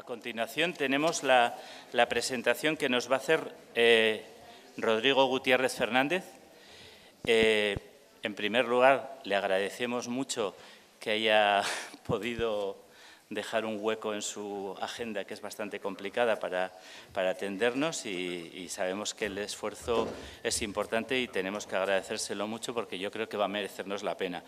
A continuación tenemos la presentación que nos va a hacer Rodrigo Gutiérrez Fernández. En primer lugar, le agradecemos mucho que haya podido dejar un hueco en su agenda, que es bastante complicada, para atendernos y sabemos que el esfuerzo es importante y tenemos que agradecérselo mucho porque yo creo que va a merecernos la pena.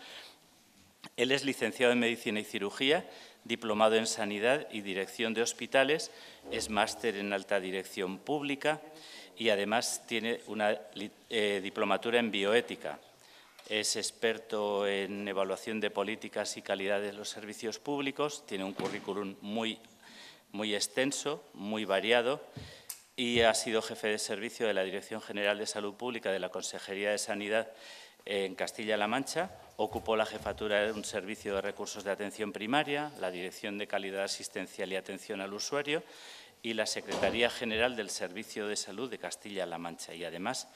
Él es licenciado en Medicina y Cirugía, diplomado en Sanidad y Dirección de Hospitales, es máster en Alta Dirección Pública y además tiene una diplomatura en Bioética. Es experto en evaluación de políticas y calidad de los servicios públicos, tiene un currículum muy extenso, muy variado y ha sido jefe de servicio de la Dirección General de Salud Pública de la Consejería de Sanidad en Castilla-La Mancha. Ocupó la jefatura de un servicio de recursos de atención primaria, la Dirección de Calidad Asistencial y Atención al Usuario y la Secretaría General del Servicio de Salud de Castilla-La Mancha. Y además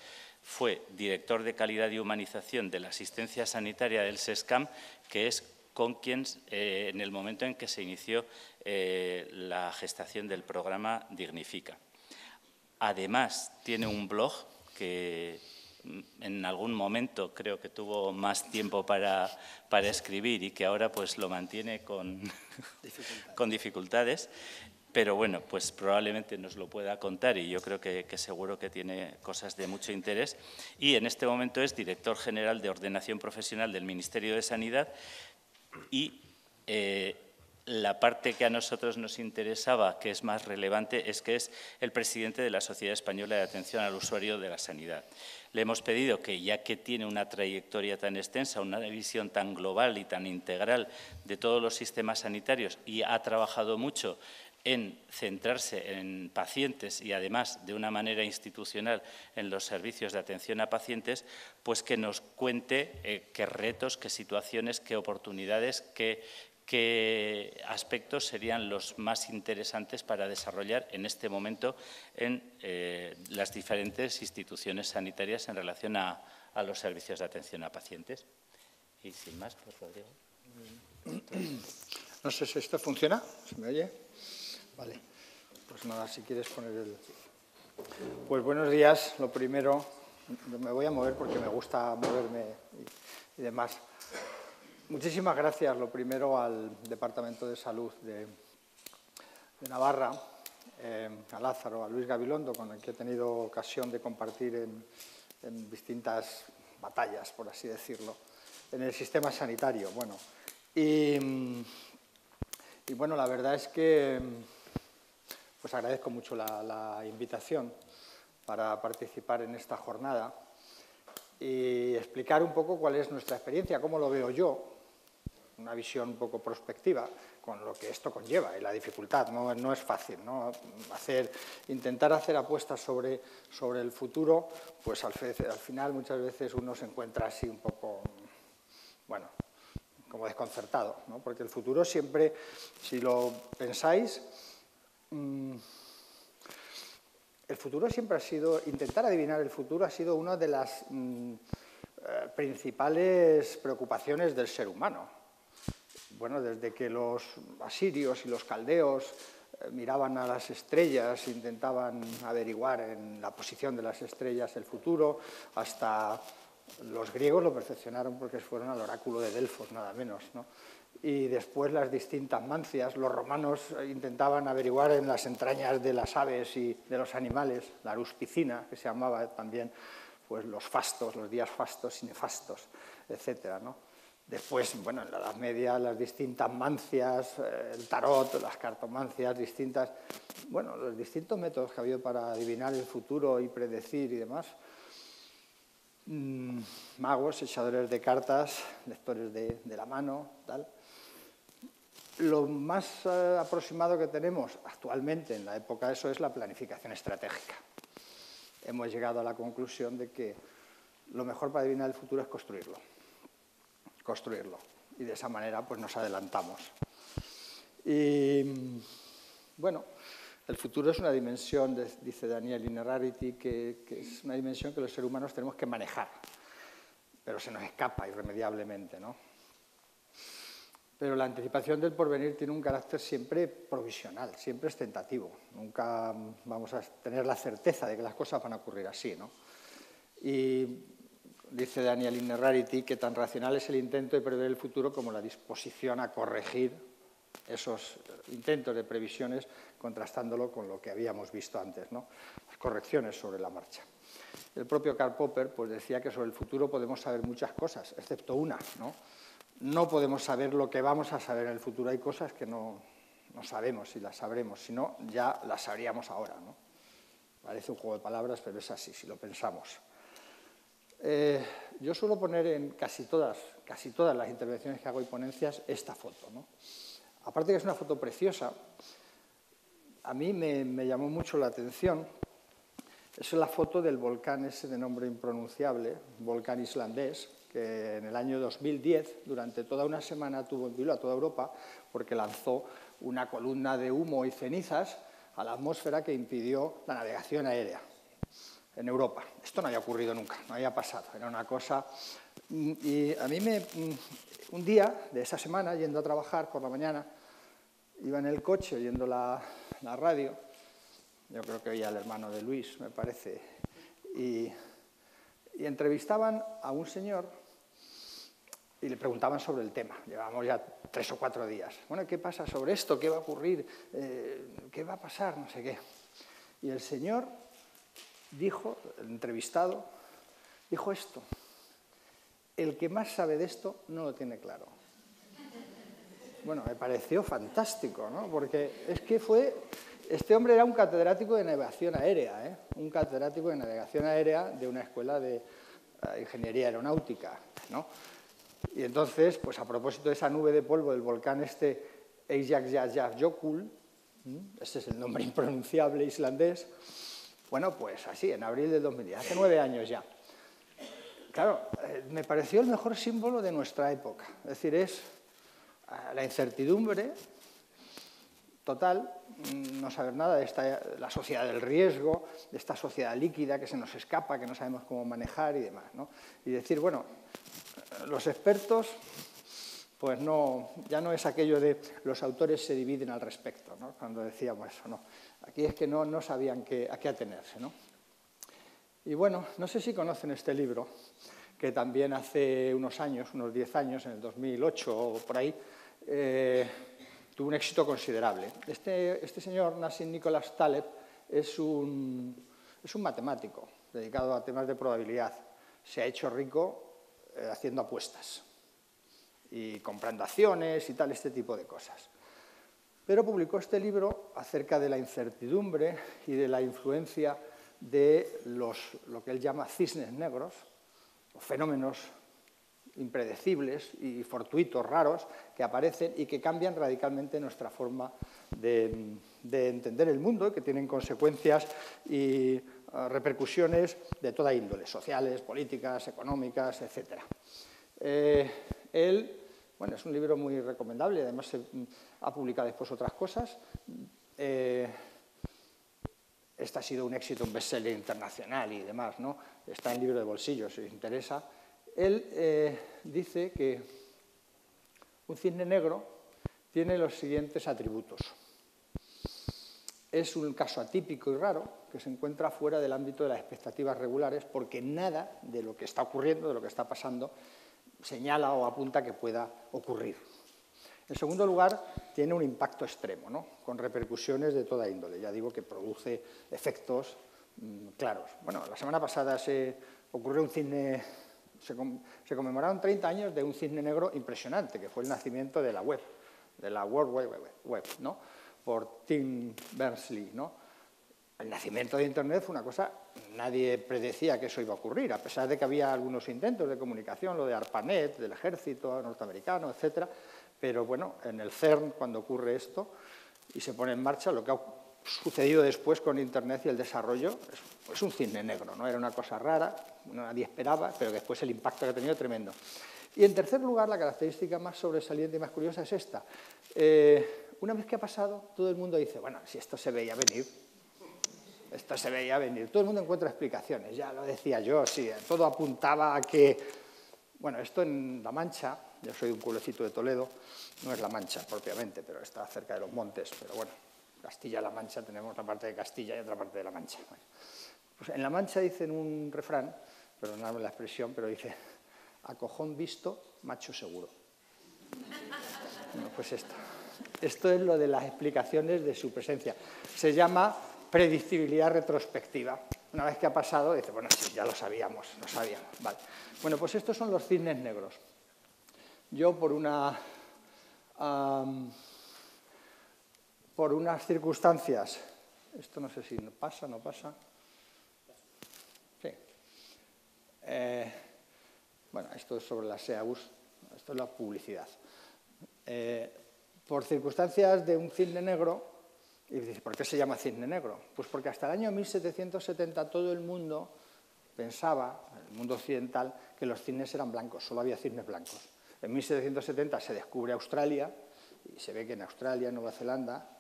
fue director de Calidad y Humanización de la Asistencia Sanitaria del SESCAM, que es con quien, en el momento en que se inició la gestación del programa Dignifica. Además, tiene un blog que en algún momento creo que tuvo más tiempo para escribir y que ahora pues lo mantiene con dificultades, pero bueno, pues probablemente nos lo pueda contar y yo creo que seguro que tiene cosas de mucho interés. Y en este momento es director general de Ordenación Profesional del Ministerio de Sanidad y la parte que a nosotros nos interesaba, que es más relevante, es que es el presidente de la Sociedad Española de Atención al Usuario de la Sanidad. Le hemos pedido que, ya que tiene una trayectoria tan extensa, una visión tan global y tan integral de todos los sistemas sanitarios y ha trabajado mucho en centrarse en pacientes y además de una manera institucional en los servicios de atención a pacientes, pues que nos cuente qué retos, qué situaciones, qué oportunidades, qué aspectos serían los más interesantes para desarrollar en este momento en las diferentes instituciones sanitarias en relación a los servicios de atención a pacientes. Y sin más, pues Rodrigo. No sé si esto funciona, ¿se me oye? Vale, pues nada, si quieres poner el... Pues buenos días, lo primero, me voy a mover porque me gusta moverme y demás. Muchísimas gracias, lo primero, al Departamento de Salud de Navarra, a Lázaro, a Luis Gabilondo, con el que he tenido ocasión de compartir en distintas batallas, por así decirlo, en el sistema sanitario. Bueno, y bueno, la verdad es que pues agradezco mucho la invitación para participar en esta jornada y explicar un poco cuál es nuestra experiencia, cómo lo veo yo, una visión un poco prospectiva, con lo que esto conlleva y la dificultad. No es fácil, ¿no? Intentar hacer apuestas sobre el futuro, pues al final muchas veces uno se encuentra así un poco, bueno, como desconcertado, ¿no? Porque el futuro siempre, si lo pensáis, el futuro siempre ha sido, intentar adivinar el futuro ha sido una de las principales preocupaciones del ser humano. Bueno, desde que los asirios y los caldeos miraban a las estrellas, intentaban averiguar en la posición de las estrellas el futuro, hasta los griegos lo perfeccionaron porque fueron al oráculo de Delfos, nada menos, ¿no? Y después las distintas mancias, los romanos intentaban averiguar en las entrañas de las aves y de los animales, la aruspicina, que se llamaba también, pues los fastos, los días fastos y nefastos, etcétera, ¿no? Después, bueno, en la Edad Media, las distintas mancias, el tarot, las cartomancias, bueno, los distintos métodos que ha habido para adivinar el futuro y predecir y demás. Magos, echadores de cartas, lectores de la mano, tal. Lo más aproximado que tenemos actualmente en la época de eso es la planificación estratégica. Hemos llegado a la conclusión de que lo mejor para adivinar el futuro es construirlo. Y de esa manera pues nos adelantamos. Y bueno, el futuro es una dimensión, dice Daniel Innerarity, que es una dimensión que los seres humanos tenemos que manejar, pero se nos escapa irremediablemente, ¿no? Pero la anticipación del porvenir tiene un carácter siempre provisional, siempre es tentativo. Nunca vamos a tener la certeza de que las cosas van a ocurrir así, ¿no? Y dice Daniel Innerarity que tan racional es el intento de prever el futuro como la disposición a corregir esos intentos de previsiones, contrastándolo con lo que habíamos visto antes, ¿no? Las correcciones sobre la marcha. El propio Karl Popper pues, decía que sobre el futuro podemos saber muchas cosas, excepto una, ¿no? No podemos saber lo que vamos a saber en el futuro. Hay cosas que no sabemos si las sabremos, si no, ya las sabríamos ahora, ¿no? Parece un juego de palabras, pero es así, si lo pensamos. Yo suelo poner en casi todas las intervenciones que hago y ponencias esta foto, ¿no? Aparte que es una foto preciosa, a mí me llamó mucho la atención. Es la foto del volcán ese de nombre impronunciable, volcán islandés, que en el año 2010, durante toda una semana, tuvo en vilo a toda Europa porque lanzó una columna de humo y cenizas a la atmósfera que impidió la navegación aérea en Europa. Esto no había ocurrido nunca, no había pasado, era una cosa... Y a mí un día de esa semana, yendo a trabajar por la mañana, iba en el coche oyendo la radio, yo creo que oía al hermano de Luis, me parece, y entrevistaban a un señor y le preguntaban sobre el tema. Llevábamos ya 3 o 4 días. Bueno, ¿qué pasa sobre esto? ¿Qué va a ocurrir? ¿Qué va a pasar? No sé qué. Y el señor dijo, el entrevistado, dijo esto: el que más sabe de esto no lo tiene claro. Bueno, me pareció fantástico, ¿no? Porque es que este hombre era un catedrático de navegación aérea, ¿eh? Un catedrático de navegación aérea de una escuela de ingeniería aeronáutica, ¿no? Y entonces, pues a propósito de esa nube de polvo del volcán Eyjafjallajökull, ese es el nombre impronunciable islandés, bueno, pues así, en abril del 2010, hace 9 años ya. Claro, me pareció el mejor símbolo de nuestra época. Es decir, es la incertidumbre total, no saber nada de la sociedad del riesgo, de esta sociedad líquida que se nos escapa, que no sabemos cómo manejar y demás, ¿no? Y decir, bueno, los expertos, pues ya no es aquello de los autores se dividen al respecto, ¿no? Cuando decíamos eso, no. Aquí es que no sabían a qué atenerse, ¿no? Y bueno, no sé si conocen este libro, que también hace unos años, unos 10 años, en el 2008 o por ahí, tuvo un éxito considerable. Este señor, Nassim Nicholas Taleb, es un matemático dedicado a temas de probabilidad. Se ha hecho rico haciendo apuestas y comprando acciones y tal, este tipo de cosas. Pero publicó este libro acerca de la incertidumbre y de la influencia de lo que él llama cisnes negros, o fenómenos impredecibles y fortuitos, raros, que aparecen y que cambian radicalmente nuestra forma de entender el mundo y que tienen consecuencias y repercusiones de toda índole, sociales, políticas, económicas, etc. Él, bueno, es un libro muy recomendable, además ha publicado después otras cosas. Este ha sido un éxito, un bestseller internacional y demás, ¿no? Está en libro de bolsillo, si os interesa. Él dice que un cisne negro tiene los siguientes atributos. Es un caso atípico y raro que se encuentra fuera del ámbito de las expectativas regulares porque nada de lo que está ocurriendo, de lo que está pasando, señala o apunta que pueda ocurrir. En segundo lugar, tiene un impacto extremo, ¿no? Con repercusiones de toda índole. Ya digo que produce efectos claros. Bueno, la semana pasada se conmemoraron 30 años de un cisne negro impresionante, que fue el nacimiento de la web, de la World Wide Web, ¿no? Por Tim Berners-Lee, ¿no? El nacimiento de Internet fue una cosa, nadie predecía que eso iba a ocurrir, a pesar de que había algunos intentos de comunicación, lo de ARPANET, del ejército norteamericano, etcétera. Pero bueno, en el CERN, cuando ocurre esto y se pone en marcha, lo que ha sucedido después con Internet y el desarrollo es un cisne negro, ¿no? Era una cosa rara, nadie esperaba, pero después el impacto que ha tenido es tremendo. Y en tercer lugar, la característica más sobresaliente y más curiosa es esta. Una vez que ha pasado, todo el mundo dice, bueno, si esto se veía venir, esto se veía venir. Todo el mundo encuentra explicaciones, ya lo decía yo, sí, todo apuntaba a que, bueno, esto en La Mancha, Yo soy de un pueblecito de Toledo, no es La Mancha propiamente, pero está cerca de los montes, pero bueno, Castilla-La Mancha, tenemos una parte de Castilla y otra parte de La Mancha. Bueno, pues en La Mancha dicen un refrán, perdonadme la expresión, pero dice, a cojón visto, macho seguro. Bueno, pues esto es lo de las explicaciones de su presencia. Se llama predictibilidad retrospectiva. Una vez que ha pasado, dice, bueno, sí, ya lo sabíamos. Vale. Bueno, pues estos son los cisnes negros. Yo, por unas circunstancias, esto no sé si pasa, no pasa. Sí. Bueno, esto es sobre la SEAUS, esto es la publicidad. Por circunstancias de un cisne negro, y dices, ¿por qué se llama cisne negro? Pues porque hasta el año 1770 todo el mundo pensaba, el mundo occidental, que los cisnes eran blancos, solo había cisnes blancos. En 1770 se descubre Australia, y se ve que en Australia, en Nueva Zelanda,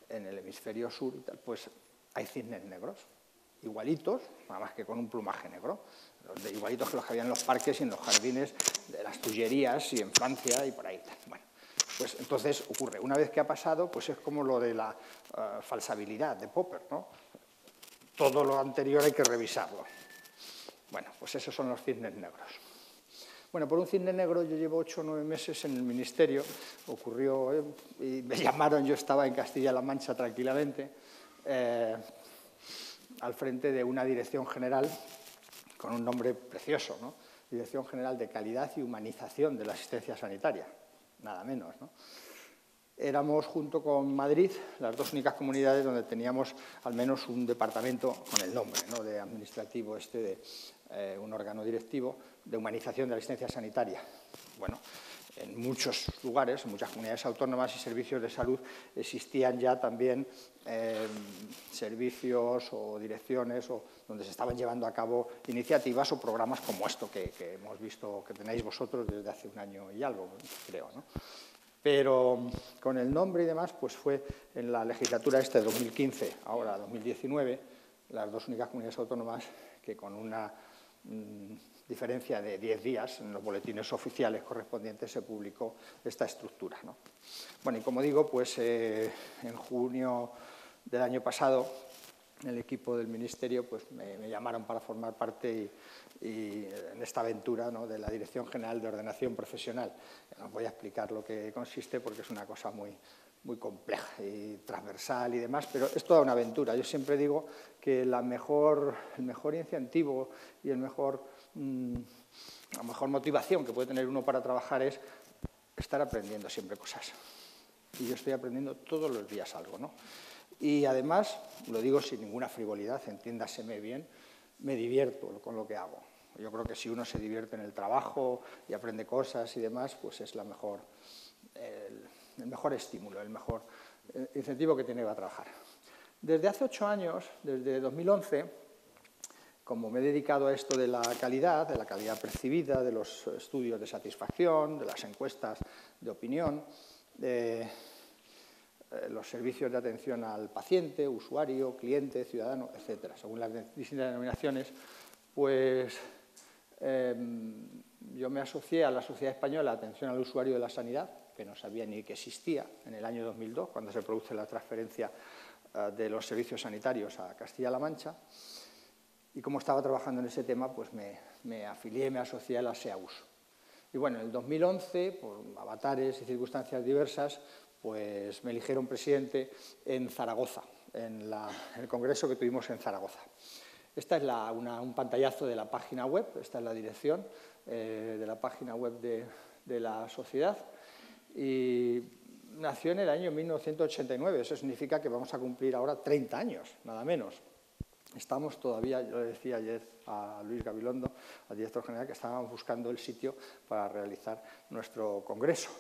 en el hemisferio sur, y tal, pues hay cisnes negros, igualitos, nada más que con un plumaje negro, igualitos que los que había en los parques y en los jardines de las Tullerías y en Francia y por ahí. Bueno, pues entonces ocurre, una vez que ha pasado, pues es como lo de la falsabilidad de Popper, ¿no? Todo lo anterior hay que revisarlo. Bueno, pues esos son los cisnes negros. Bueno, por un cisne negro yo llevo 8 o 9 meses en el ministerio, ocurrió, y me llamaron, yo estaba en Castilla-La Mancha tranquilamente, al frente de una dirección general con un nombre precioso, ¿no? Dirección General de Calidad y Humanización de la Asistencia Sanitaria, nada menos, ¿no? Éramos, junto con Madrid, las dos únicas comunidades donde teníamos al menos un departamento con el nombre, ¿no?, de administrativo, de un órgano directivo de humanización de la asistencia sanitaria. Bueno, en muchos lugares, en muchas comunidades autónomas y servicios de salud, existían ya también servicios o direcciones donde se estaban llevando a cabo iniciativas o programas como esto que hemos visto, que tenéis vosotros desde hace un año y algo, creo, ¿no? Pero con el nombre y demás, pues fue en la legislatura de 2015, ahora 2019, las dos únicas comunidades autónomas que con una diferencia de 10 días en los boletines oficiales correspondientes se publicó esta estructura, ¿no? Bueno, y como digo, pues en junio del año pasado, el equipo del Ministerio pues, me llamaron para formar parte y en esta aventura, ¿no?, de la Dirección General de Ordenación Profesional. No os voy a explicar lo que consiste porque es una cosa muy compleja y transversal y demás, pero es toda una aventura. Yo siempre digo que el mejor incentivo y la mejor motivación que puede tener uno para trabajar es estar aprendiendo siempre cosas. Y yo estoy aprendiendo todos los días algo, ¿no? Y además, lo digo sin ninguna frivolidad, entiéndaseme bien, me divierto con lo que hago. Yo creo que si uno se divierte en el trabajo y aprende cosas y demás, pues es el mejor estímulo, el mejor incentivo que tiene para trabajar. Desde hace 8 años, desde 2011, como me he dedicado a esto de la calidad percibida, de los estudios de satisfacción, de las encuestas de opinión, los servicios de atención al paciente, usuario, cliente, ciudadano, etcétera, según las distintas denominaciones, pues yo me asocié a la Sociedad Española de Atención al Usuario de la Sanidad, que no sabía ni que existía, en el año 2002, cuando se produce la transferencia de los servicios sanitarios a Castilla-La Mancha, y como estaba trabajando en ese tema, pues me afilié, me asocié a la SEAUS. Y bueno, en el 2011, por avatares y circunstancias diversas, pues me eligieron presidente en Zaragoza, en el congreso que tuvimos en Zaragoza. Esta es un pantallazo de la página web, esta es la dirección de la página web de la sociedad, y nació en el año 1989, eso significa que vamos a cumplir ahora 30 años, nada menos. Estamos todavía, yo le decía ayer a Luis Gabilondo, al director general, que estábamos buscando el sitio para realizar nuestro congreso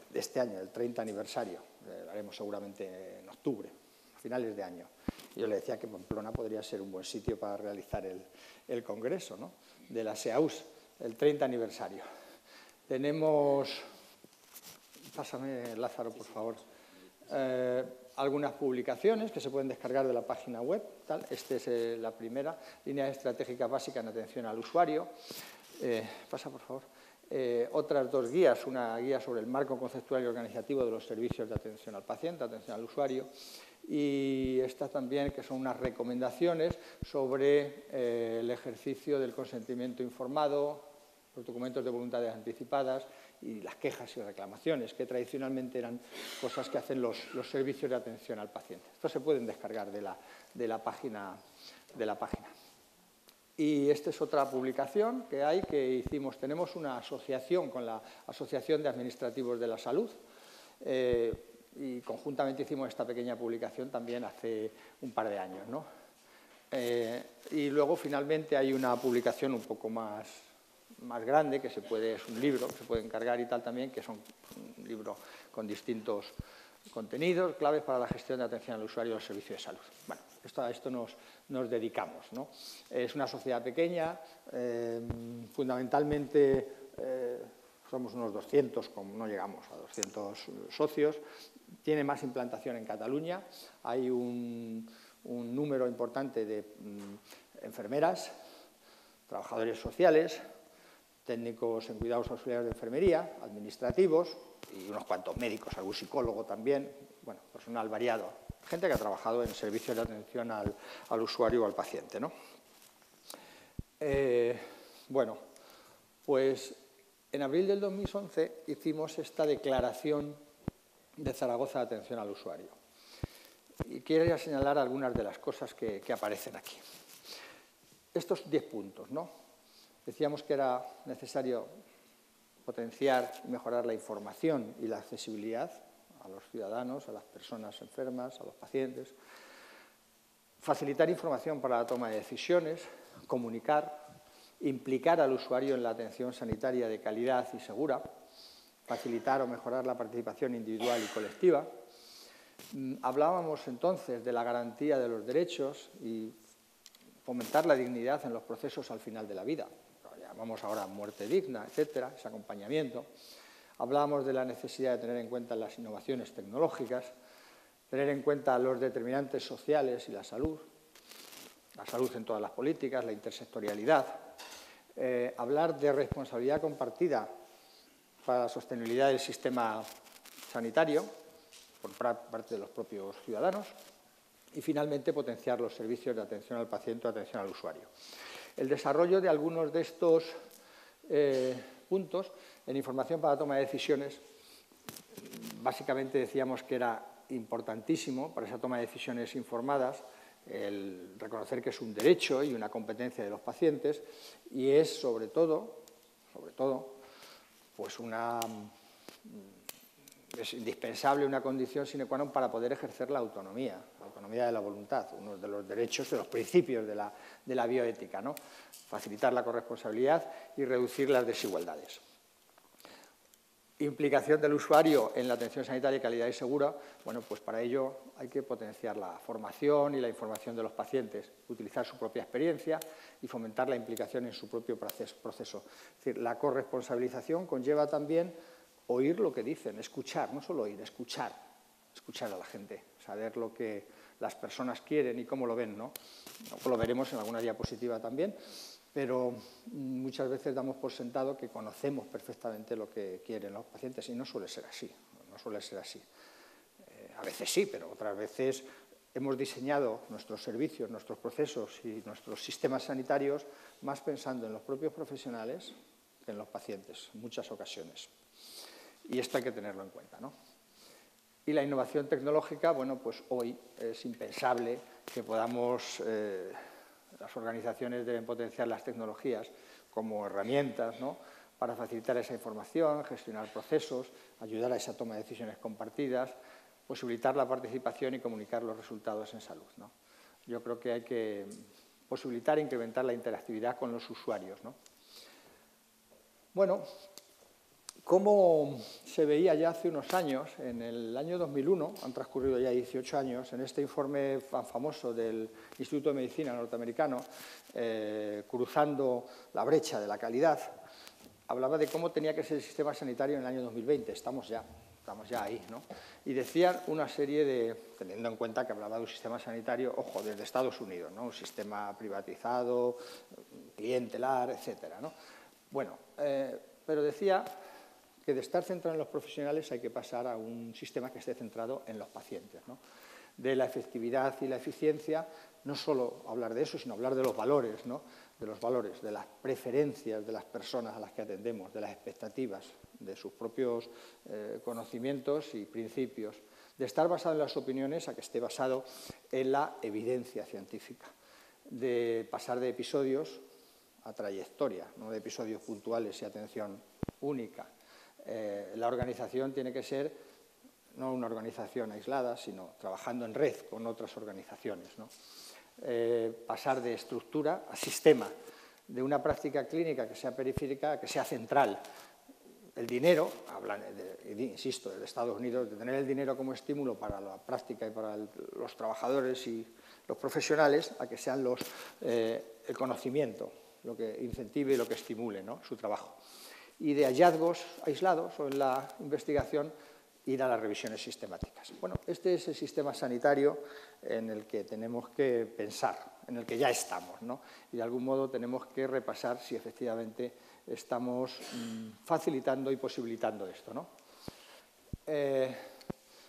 de este año, el 30 aniversario. Lo haremos seguramente en octubre, a finales de año. Y yo le decía que Pamplona podría ser un buen sitio para realizar el congreso, ¿no?, de la SEAUS, el 30 aniversario. Tenemos, pásame Lázaro, por favor, algunas publicaciones que se pueden descargar de la página web. Esta es la primera, línea estratégica básica en atención al usuario. Pasa, por favor. otras dos guías, una guía sobre el marco conceptual y organizativo de los servicios de atención al paciente, atención al usuario, y estas también, que son unas recomendaciones sobre el ejercicio del consentimiento informado, los documentos de voluntades anticipadas y las quejas y reclamaciones, que tradicionalmente eran cosas que hacen los servicios de atención al paciente. Estos se pueden descargar de la página. Y esta es otra publicación que hay, que hicimos. Tenemos una asociación con la Asociación de Administrativos de la Salud, y conjuntamente hicimos esta pequeña publicación también hace un par de años, ¿no? Y luego, finalmente, hay una publicación un poco más grande, que es un libro, que se puede encargar y tal también, que es un libro con distintos contenidos, claves para la gestión de atención al usuario del servicio de salud. Bueno, a esto nos dedicamos, ¿no? Es una sociedad pequeña, fundamentalmente somos unos 200, no llegamos a 200 socios. Tiene más implantación en Cataluña. Hay un número importante de enfermeras, trabajadores sociales, técnicos en cuidados auxiliares de enfermería, administrativos y unos cuantos médicos, algún psicólogo también, bueno, personal variado, gente que ha trabajado en servicios de atención al usuario o al paciente, ¿no? Bueno, pues en abril del 2011 hicimos esta declaración de Zaragoza de atención al usuario. Y quiero señalar algunas de las cosas que aparecen aquí. Estos 10 puntos, ¿no? Decíamos que era necesario potenciar y mejorar la información y la accesibilidad a los ciudadanos, a las personas enfermas, a los pacientes. Facilitar información para la toma de decisiones, comunicar, implicar al usuario en la atención sanitaria de calidad y segura, facilitar o mejorar la participación individual y colectiva. Hablábamos entonces de la garantía de los derechos y fomentar la dignidad en los procesos al final de la vida. Lo llamamos ahora muerte digna, etcétera, ese acompañamiento. Hablábamos de la necesidad de tener en cuenta las innovaciones tecnológicas, tener en cuenta los determinantes sociales y la salud en todas las políticas, la intersectorialidad. Hablar de responsabilidad compartida para la sostenibilidad del sistema sanitario por parte de los propios ciudadanos y, finalmente, potenciar los servicios de atención al paciente o atención al usuario. El desarrollo de algunos de estos puntos en información para la toma de decisiones, básicamente decíamos que era importantísimo para esa toma de decisiones informadas el reconocer que es un derecho y una competencia de los pacientes, y es sobre todo, pues es indispensable una condición sine qua non para poder ejercer la autonomía de la voluntad, uno de los derechos, de los principios de la bioética, ¿no? Facilitar la corresponsabilidad y reducir las desigualdades. Implicación del usuario en la atención sanitaria de calidad y segura. Bueno, pues para ello hay que potenciar la formación y la información de los pacientes, utilizar su propia experiencia y fomentar la implicación en su propio proceso. Es decir, la corresponsabilización conlleva también oír lo que dicen, escuchar, no solo oír, escuchar a la gente, saber lo que las personas quieren y cómo lo ven, ¿no? Lo veremos en alguna diapositiva también. Pero muchas veces damos por sentado que conocemos perfectamente lo que quieren los pacientes y no suele ser así. A veces sí, pero otras veces hemos diseñado nuestros servicios, nuestros procesos y nuestros sistemas sanitarios más pensando en los propios profesionales que en los pacientes, en muchas ocasiones. Y esto hay que tenerlo en cuenta, ¿no? Y la innovación tecnológica, bueno, pues hoy es impensable que podamos... Las organizaciones deben potenciar las tecnologías como herramientas, ¿no?, para facilitar esa información, gestionar procesos, ayudar a esa toma de decisiones compartidas, posibilitar la participación y comunicar los resultados en salud, ¿no? Yo creo que hay que posibilitar e incrementar la interactividad con los usuarios, ¿no? Bueno, como se veía ya hace unos años, en el año 2001, han transcurrido ya 18 años, en este informe famoso del Instituto de Medicina norteamericano, Cruzando la brecha de la calidad, hablaba de cómo tenía que ser el sistema sanitario en el año 2020. Estamos ya ahí, ¿no? Y decían una serie de, teniendo en cuenta que hablaba de un sistema sanitario, ojo, desde Estados Unidos, ¿no?, un sistema privatizado, clientelar, etcétera, ¿no? Bueno, pero decía que de estar centrado en los profesionales hay que pasar a un sistema que esté centrado en los pacientes, ¿no? De la efectividad y la eficiencia, no solo hablar de eso, sino hablar de los valores, ¿no? De los valores, de las preferencias de las personas a las que atendemos, de las expectativas, de sus propios conocimientos y principios, de estar basado en las opiniones a que esté basado en la evidencia científica, de pasar de episodios a trayectoria, no de episodios puntuales y atención única. La organización tiene que ser no una organización aislada, sino trabajando en red con otras organizaciones, ¿no? Pasar de estructura a sistema, de una práctica clínica que sea periférica a que sea central. El dinero, insisto, de Estados Unidos, de tener el dinero como estímulo para la práctica y para los trabajadores y los profesionales, a que sean el conocimiento lo que incentive y lo que estimule, ¿no? Su trabajo. Y de hallazgos aislados o en la investigación ir a las revisiones sistemáticas. Bueno, este es el sistema sanitario en el que tenemos que pensar, en el que ya estamos, ¿no? Y de algún modo tenemos que repasar si efectivamente estamos facilitando y posibilitando esto, ¿no?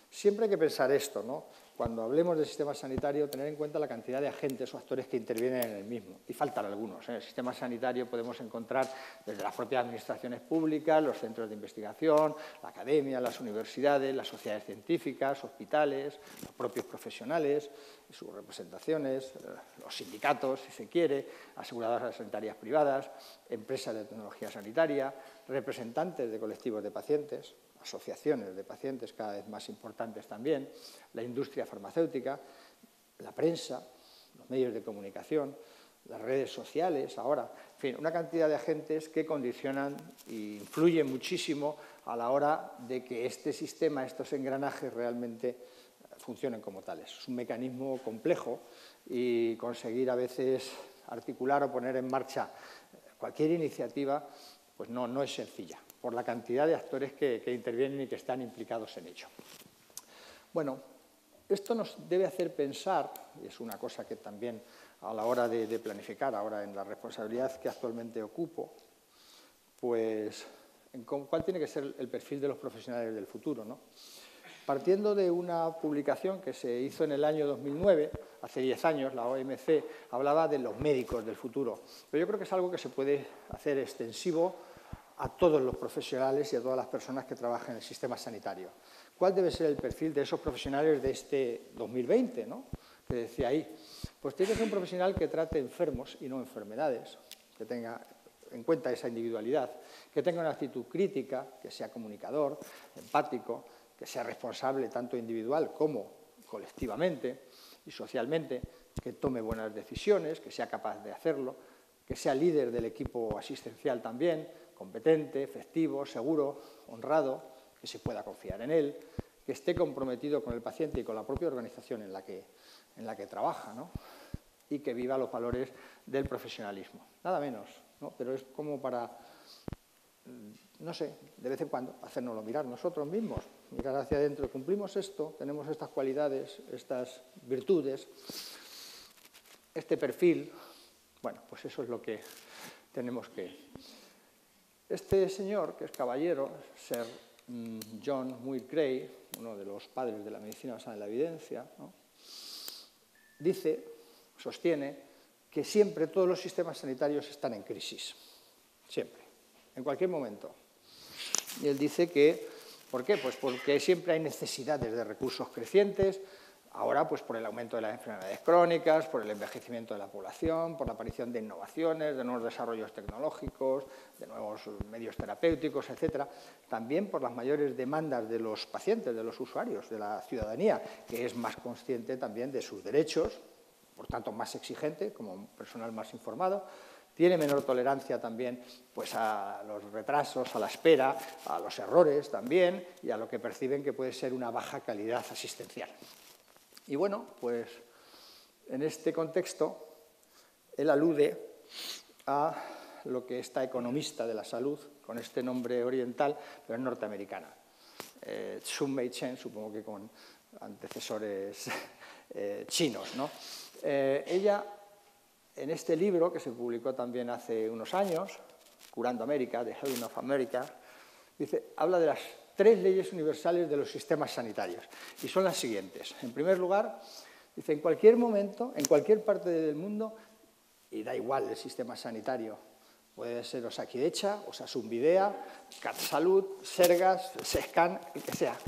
Siempre hay que pensar esto, ¿no? Cuando hablemos del sistema sanitario, tener en cuenta la cantidad de agentes o actores que intervienen en el mismo. Y faltan algunos. En el sistema sanitario podemos encontrar desde las propias administraciones públicas, los centros de investigación, la academia, las universidades, las sociedades científicas, hospitales, los propios profesionales, sus representaciones, los sindicatos, si se quiere, aseguradoras sanitarias privadas, empresas de tecnología sanitaria, representantes de colectivos de pacientes, asociaciones de pacientes cada vez más importantes también, la industria farmacéutica, la prensa, los medios de comunicación, las redes sociales ahora, en fin, una cantidad de agentes que condicionan e influyen muchísimo a la hora de que este sistema, estos engranajes realmente funcionen como tales. Es un mecanismo complejo y conseguir a veces articular o poner en marcha cualquier iniciativa pues no es sencilla, por la cantidad de actores que intervienen y que están implicados en ello. Bueno, esto nos debe hacer pensar, y es una cosa que también a la hora de planificar, ahora en la responsabilidad que actualmente ocupo, pues en cuál tiene que ser el perfil de los profesionales del futuro, ¿no? Partiendo de una publicación que se hizo en el año 2009, hace 10 años, la OMC hablaba de los médicos del futuro, pero yo creo que es algo que se puede hacer extensivo a todos los profesionales y a todas las personas que trabajan en el sistema sanitario. ¿Cuál debe ser el perfil de esos profesionales de este 2020, ¿no? Que decía ahí? Pues tiene que ser un profesional que trate enfermos y no enfermedades, que tenga en cuenta esa individualidad, que tenga una actitud crítica, que sea comunicador, empático, que sea responsable tanto individual como colectivamente y socialmente, que tome buenas decisiones, que sea capaz de hacerlo, que sea líder del equipo asistencial también, competente, efectivo, seguro, honrado, que se pueda confiar en él, que esté comprometido con el paciente y con la propia organización en la que trabaja, ¿no? Y que viva los valores del profesionalismo. Nada menos, ¿no? Pero es como para, no sé, de vez en cuando, hacérnoslo mirar nosotros mismos, mirar hacia adentro. Cumplimos esto, tenemos estas cualidades, estas virtudes, este perfil. Bueno, pues eso es lo que tenemos que... Este señor, que es caballero, Sir John Muir Gray, uno de los padres de la medicina basada en la evidencia, ¿no? Dice, sostiene, que siempre todos los sistemas sanitarios están en crisis. Siempre, en cualquier momento. Y él dice que, ¿por qué? Pues porque siempre hay necesidades de recursos crecientes. Ahora, pues por el aumento de las enfermedades crónicas, por el envejecimiento de la población, por la aparición de innovaciones, de nuevos desarrollos tecnológicos, de nuevos medios terapéuticos, etcétera. También por las mayores demandas de los pacientes, de los usuarios, de la ciudadanía, que es más consciente también de sus derechos, por tanto más exigente, como un personal más informado. Tiene menor tolerancia también pues, a los retrasos, a la espera, a los errores también y a lo que perciben que puede ser una baja calidad asistencial. Y bueno, pues en este contexto, él alude a lo que esta economista de la salud, con este nombre oriental, pero es norteamericana, Sun Mei-Chen, supongo que con antecesores chinos, ¿no? Ella, en este libro, que se publicó también hace unos años, Curando América, The Healing of America, dice, habla de las 3 leyes universales de los sistemas sanitarios. Y son las siguientes. En primer lugar, dice, en cualquier momento, en cualquier parte del mundo, y da igual el sistema sanitario, puede ser Osakidetza, Osasunbidea, CatSalut, Sergas, Sescan, el que sea.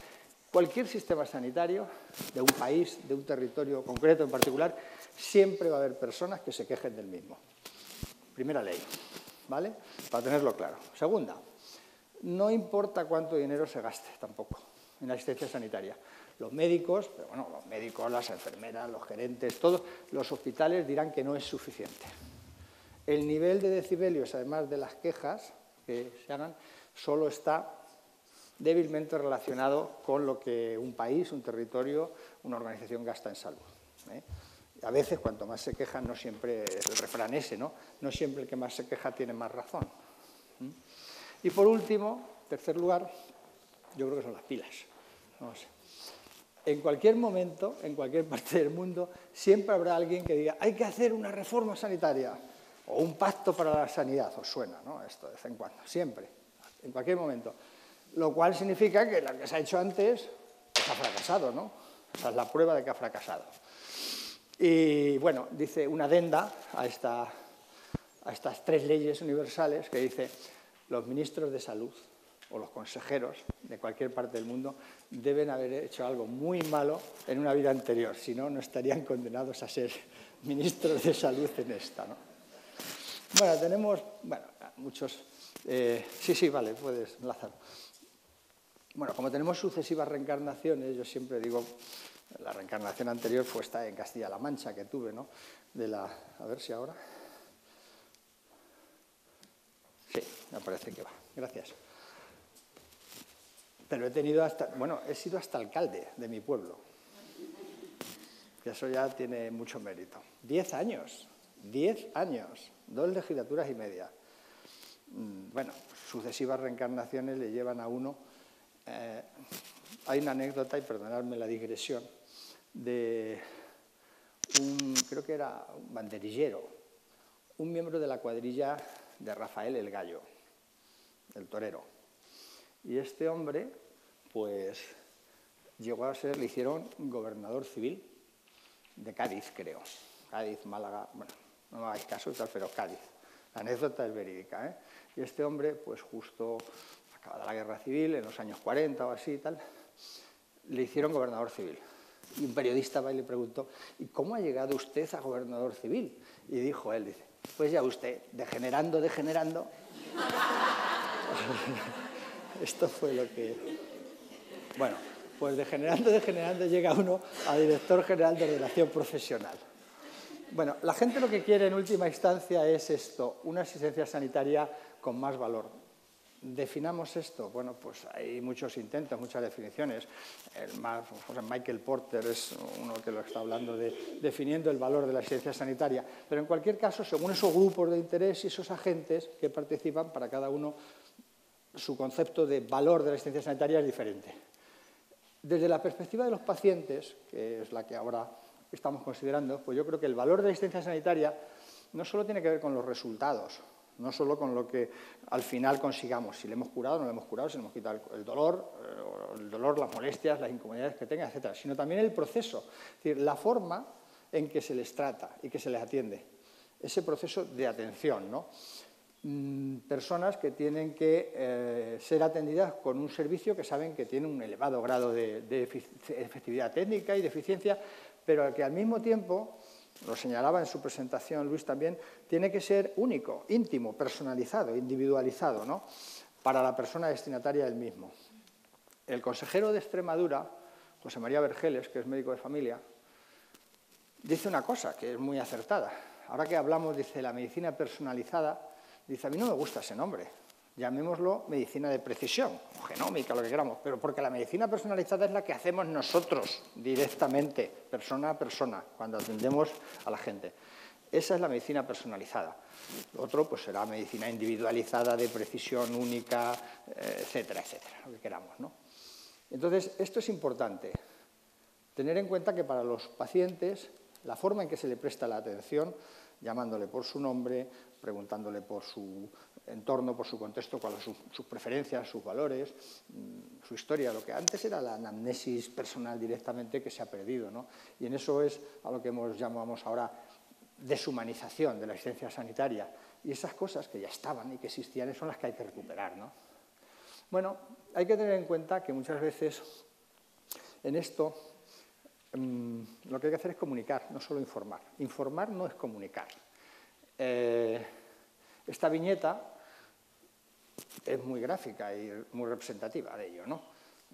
Cualquier sistema sanitario de un país, de un territorio concreto en particular, siempre va a haber personas que se quejen del mismo. Primera ley, ¿vale? Para tenerlo claro. Segunda, no importa cuánto dinero se gaste tampoco en la asistencia sanitaria. Los médicos, pero bueno, los médicos, las enfermeras, los gerentes, todos los hospitales dirán que no es suficiente. El nivel de decibelios, además de las quejas que se hagan, solo está débilmente relacionado con lo que un país, un territorio, una organización gasta en salud. A veces, cuanto más se quejan, no siempre, es el refrán ese, ¿no? No siempre el que más se queja tiene más razón. Y por último, tercer lugar, yo creo que son las pilas. No sé. En cualquier momento, en cualquier parte del mundo, siempre habrá alguien que diga hay que hacer una reforma sanitaria o un pacto para la sanidad. Os suena, ¿no? Esto de vez en cuando, siempre, en cualquier momento. Lo cual significa que lo que se ha hecho antes pues ha fracasado, ¿no? Esa es la prueba de que ha fracasado. Y bueno, dice una adenda a estas 3 leyes universales que dice los ministros de salud o los consejeros de cualquier parte del mundo deben haber hecho algo muy malo en una vida anterior, si no, no estarían condenados a ser ministros de salud en esta, ¿no? Bueno, tenemos muchos... sí, vale, puedes enlazar. Bueno, como tenemos sucesivas reencarnaciones, yo siempre digo, la reencarnación anterior fue esta en Castilla-La Mancha que tuve, ¿no? A ver si ahora... Sí, me parece que va. Gracias. Pero he sido hasta alcalde de mi pueblo. Que eso ya tiene mucho mérito. 10 años, 10 años, 2 legislaturas y media. Bueno, sucesivas reencarnaciones le llevan a uno... hay una anécdota, y perdonadme la digresión, de creo que era un banderillero, un miembro de la cuadrilla de Rafael el Gallo, el torero. Y este hombre, pues, llegó a ser, le hicieron gobernador civil de Cádiz, creo. Cádiz, Málaga, bueno, no me hagáis caso y tal, pero Cádiz. La anécdota es verídica, ¿eh? Y este hombre, pues justo acabada la guerra civil, en los años 40 o así y tal, le hicieron gobernador civil. Y un periodista va y le preguntó, ¿y cómo ha llegado usted a gobernador civil? Y dijo él, dice, pues ya usted, degenerando. Esto fue lo que... Bueno, pues degenerando llega uno a director general de ordenación profesional. Bueno, la gente lo que quiere en última instancia es esto, una asistencia sanitaria con más valor. ¿Definamos esto? Bueno, pues hay muchos intentos, muchas definiciones. Michael Porter es uno que lo está hablando de definiendo el valor de la asistencia sanitaria. Pero en cualquier caso, según esos grupos de interés y esos agentes que participan, para cada uno su concepto de valor de la asistencia sanitaria es diferente. Desde la perspectiva de los pacientes, que es la que ahora estamos considerando, pues yo creo que el valor de la asistencia sanitaria no solo tiene que ver con los resultados, no solo con lo que al final consigamos, si le hemos curado o no le hemos curado, si le hemos quitado el dolor, las molestias, las incomodidades que tenga, etcétera, sino también el proceso, es decir, la forma en que se les trata y que se les atiende, ese proceso de atención, ¿no? Personas que tienen que ser atendidas con un servicio que saben que tiene un elevado grado de efectividad técnica y de eficiencia, pero que al mismo tiempo, lo señalaba en su presentación Luis también, tiene que ser único, íntimo, personalizado, individualizado, ¿no? Para la persona destinataria del mismo. El consejero de Extremadura, José María Vergeles, que es médico de familia, dice una cosa que es muy acertada. Ahora que hablamos, dice, la medicina personalizada, dice, a mí no me gusta ese nombre, llamémoslo medicina de precisión, o genómica, lo que queramos, pero porque la medicina personalizada es la que hacemos nosotros directamente, persona a persona, cuando atendemos a la gente. Esa es la medicina personalizada. Lo otro pues será medicina individualizada, de precisión única, etcétera, etcétera, lo que queramos, ¿no? Entonces, esto es importante, tener en cuenta que para los pacientes la forma en que se le presta la atención, llamándole por su nombre, preguntándole por su entorno, por su contexto, cuáles son sus preferencias, sus valores, su historia, lo que antes era la anamnesis personal directamente que se ha perdido, ¿no? Y en eso es a lo que llamamos ahora deshumanización de la asistencia sanitaria. Y esas cosas que ya estaban y que existían son las que hay que recuperar, ¿no? Bueno, hay que tener en cuenta que muchas veces en esto lo que hay que hacer es comunicar, no solo informar. Informar no es comunicar. Esta viñeta es muy gráfica y muy representativa de ello, ¿no?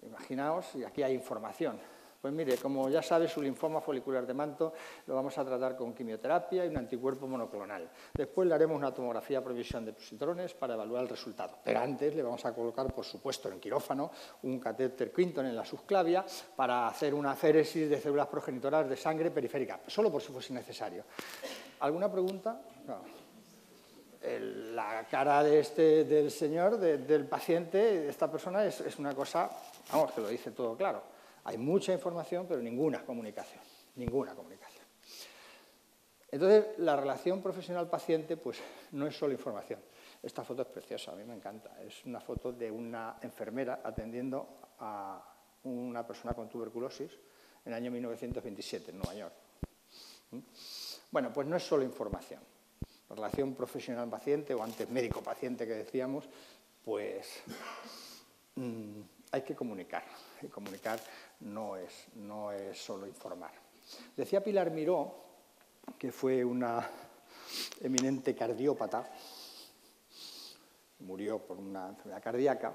Imaginaos, y aquí hay información. Pues mire, como ya sabes, su linfoma folicular de manto lo vamos a tratar con quimioterapia y un anticuerpo monoclonal. Después le haremos una tomografía por emisión de positrones para evaluar el resultado. Pero antes le vamos a colocar, por supuesto, en quirófano, un catéter Quinton en la subclavia para hacer una aféresis de células progenitoras de sangre periférica, solo por si fuese necesario. ¿Alguna pregunta? No. La cara del señor, del paciente, de esta persona, es una cosa, vamos, que lo dice todo claro. Hay mucha información, pero ninguna comunicación. Ninguna comunicación. Entonces, la relación profesional-paciente, pues, no es solo información. Esta foto es preciosa, a mí me encanta. Es una foto de una enfermera atendiendo a una persona con tuberculosis en el año 1927, en Nueva York. Bueno, pues no es solo información. La relación profesional-paciente, o antes médico-paciente que decíamos, pues hay que comunicar. Y comunicar no es solo informar. Decía Pilar Miró, que fue una eminente cardiópata, murió por una enfermedad cardíaca,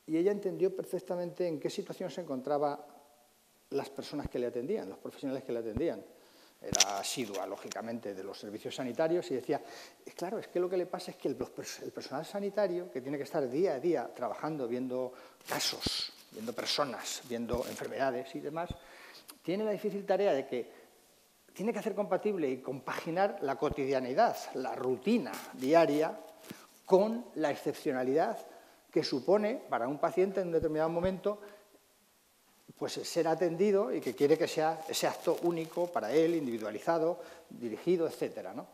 y ella entendió perfectamente en qué situación se encontraban las personas que le atendían, los profesionales que le atendían. Era asidua, lógicamente, de los servicios sanitarios y decía, claro, es que lo que le pasa es que el personal sanitario, que tiene que estar día a día trabajando, viendo casos, viendo personas, viendo enfermedades y demás, tiene la difícil tarea de que tiene que hacer compatible y compaginar la cotidianidad, la rutina diaria, con la excepcionalidad que supone para un paciente en un determinado momento pues ser atendido y que quiere que sea ese acto único para él, individualizado, dirigido, etcétera, ¿no?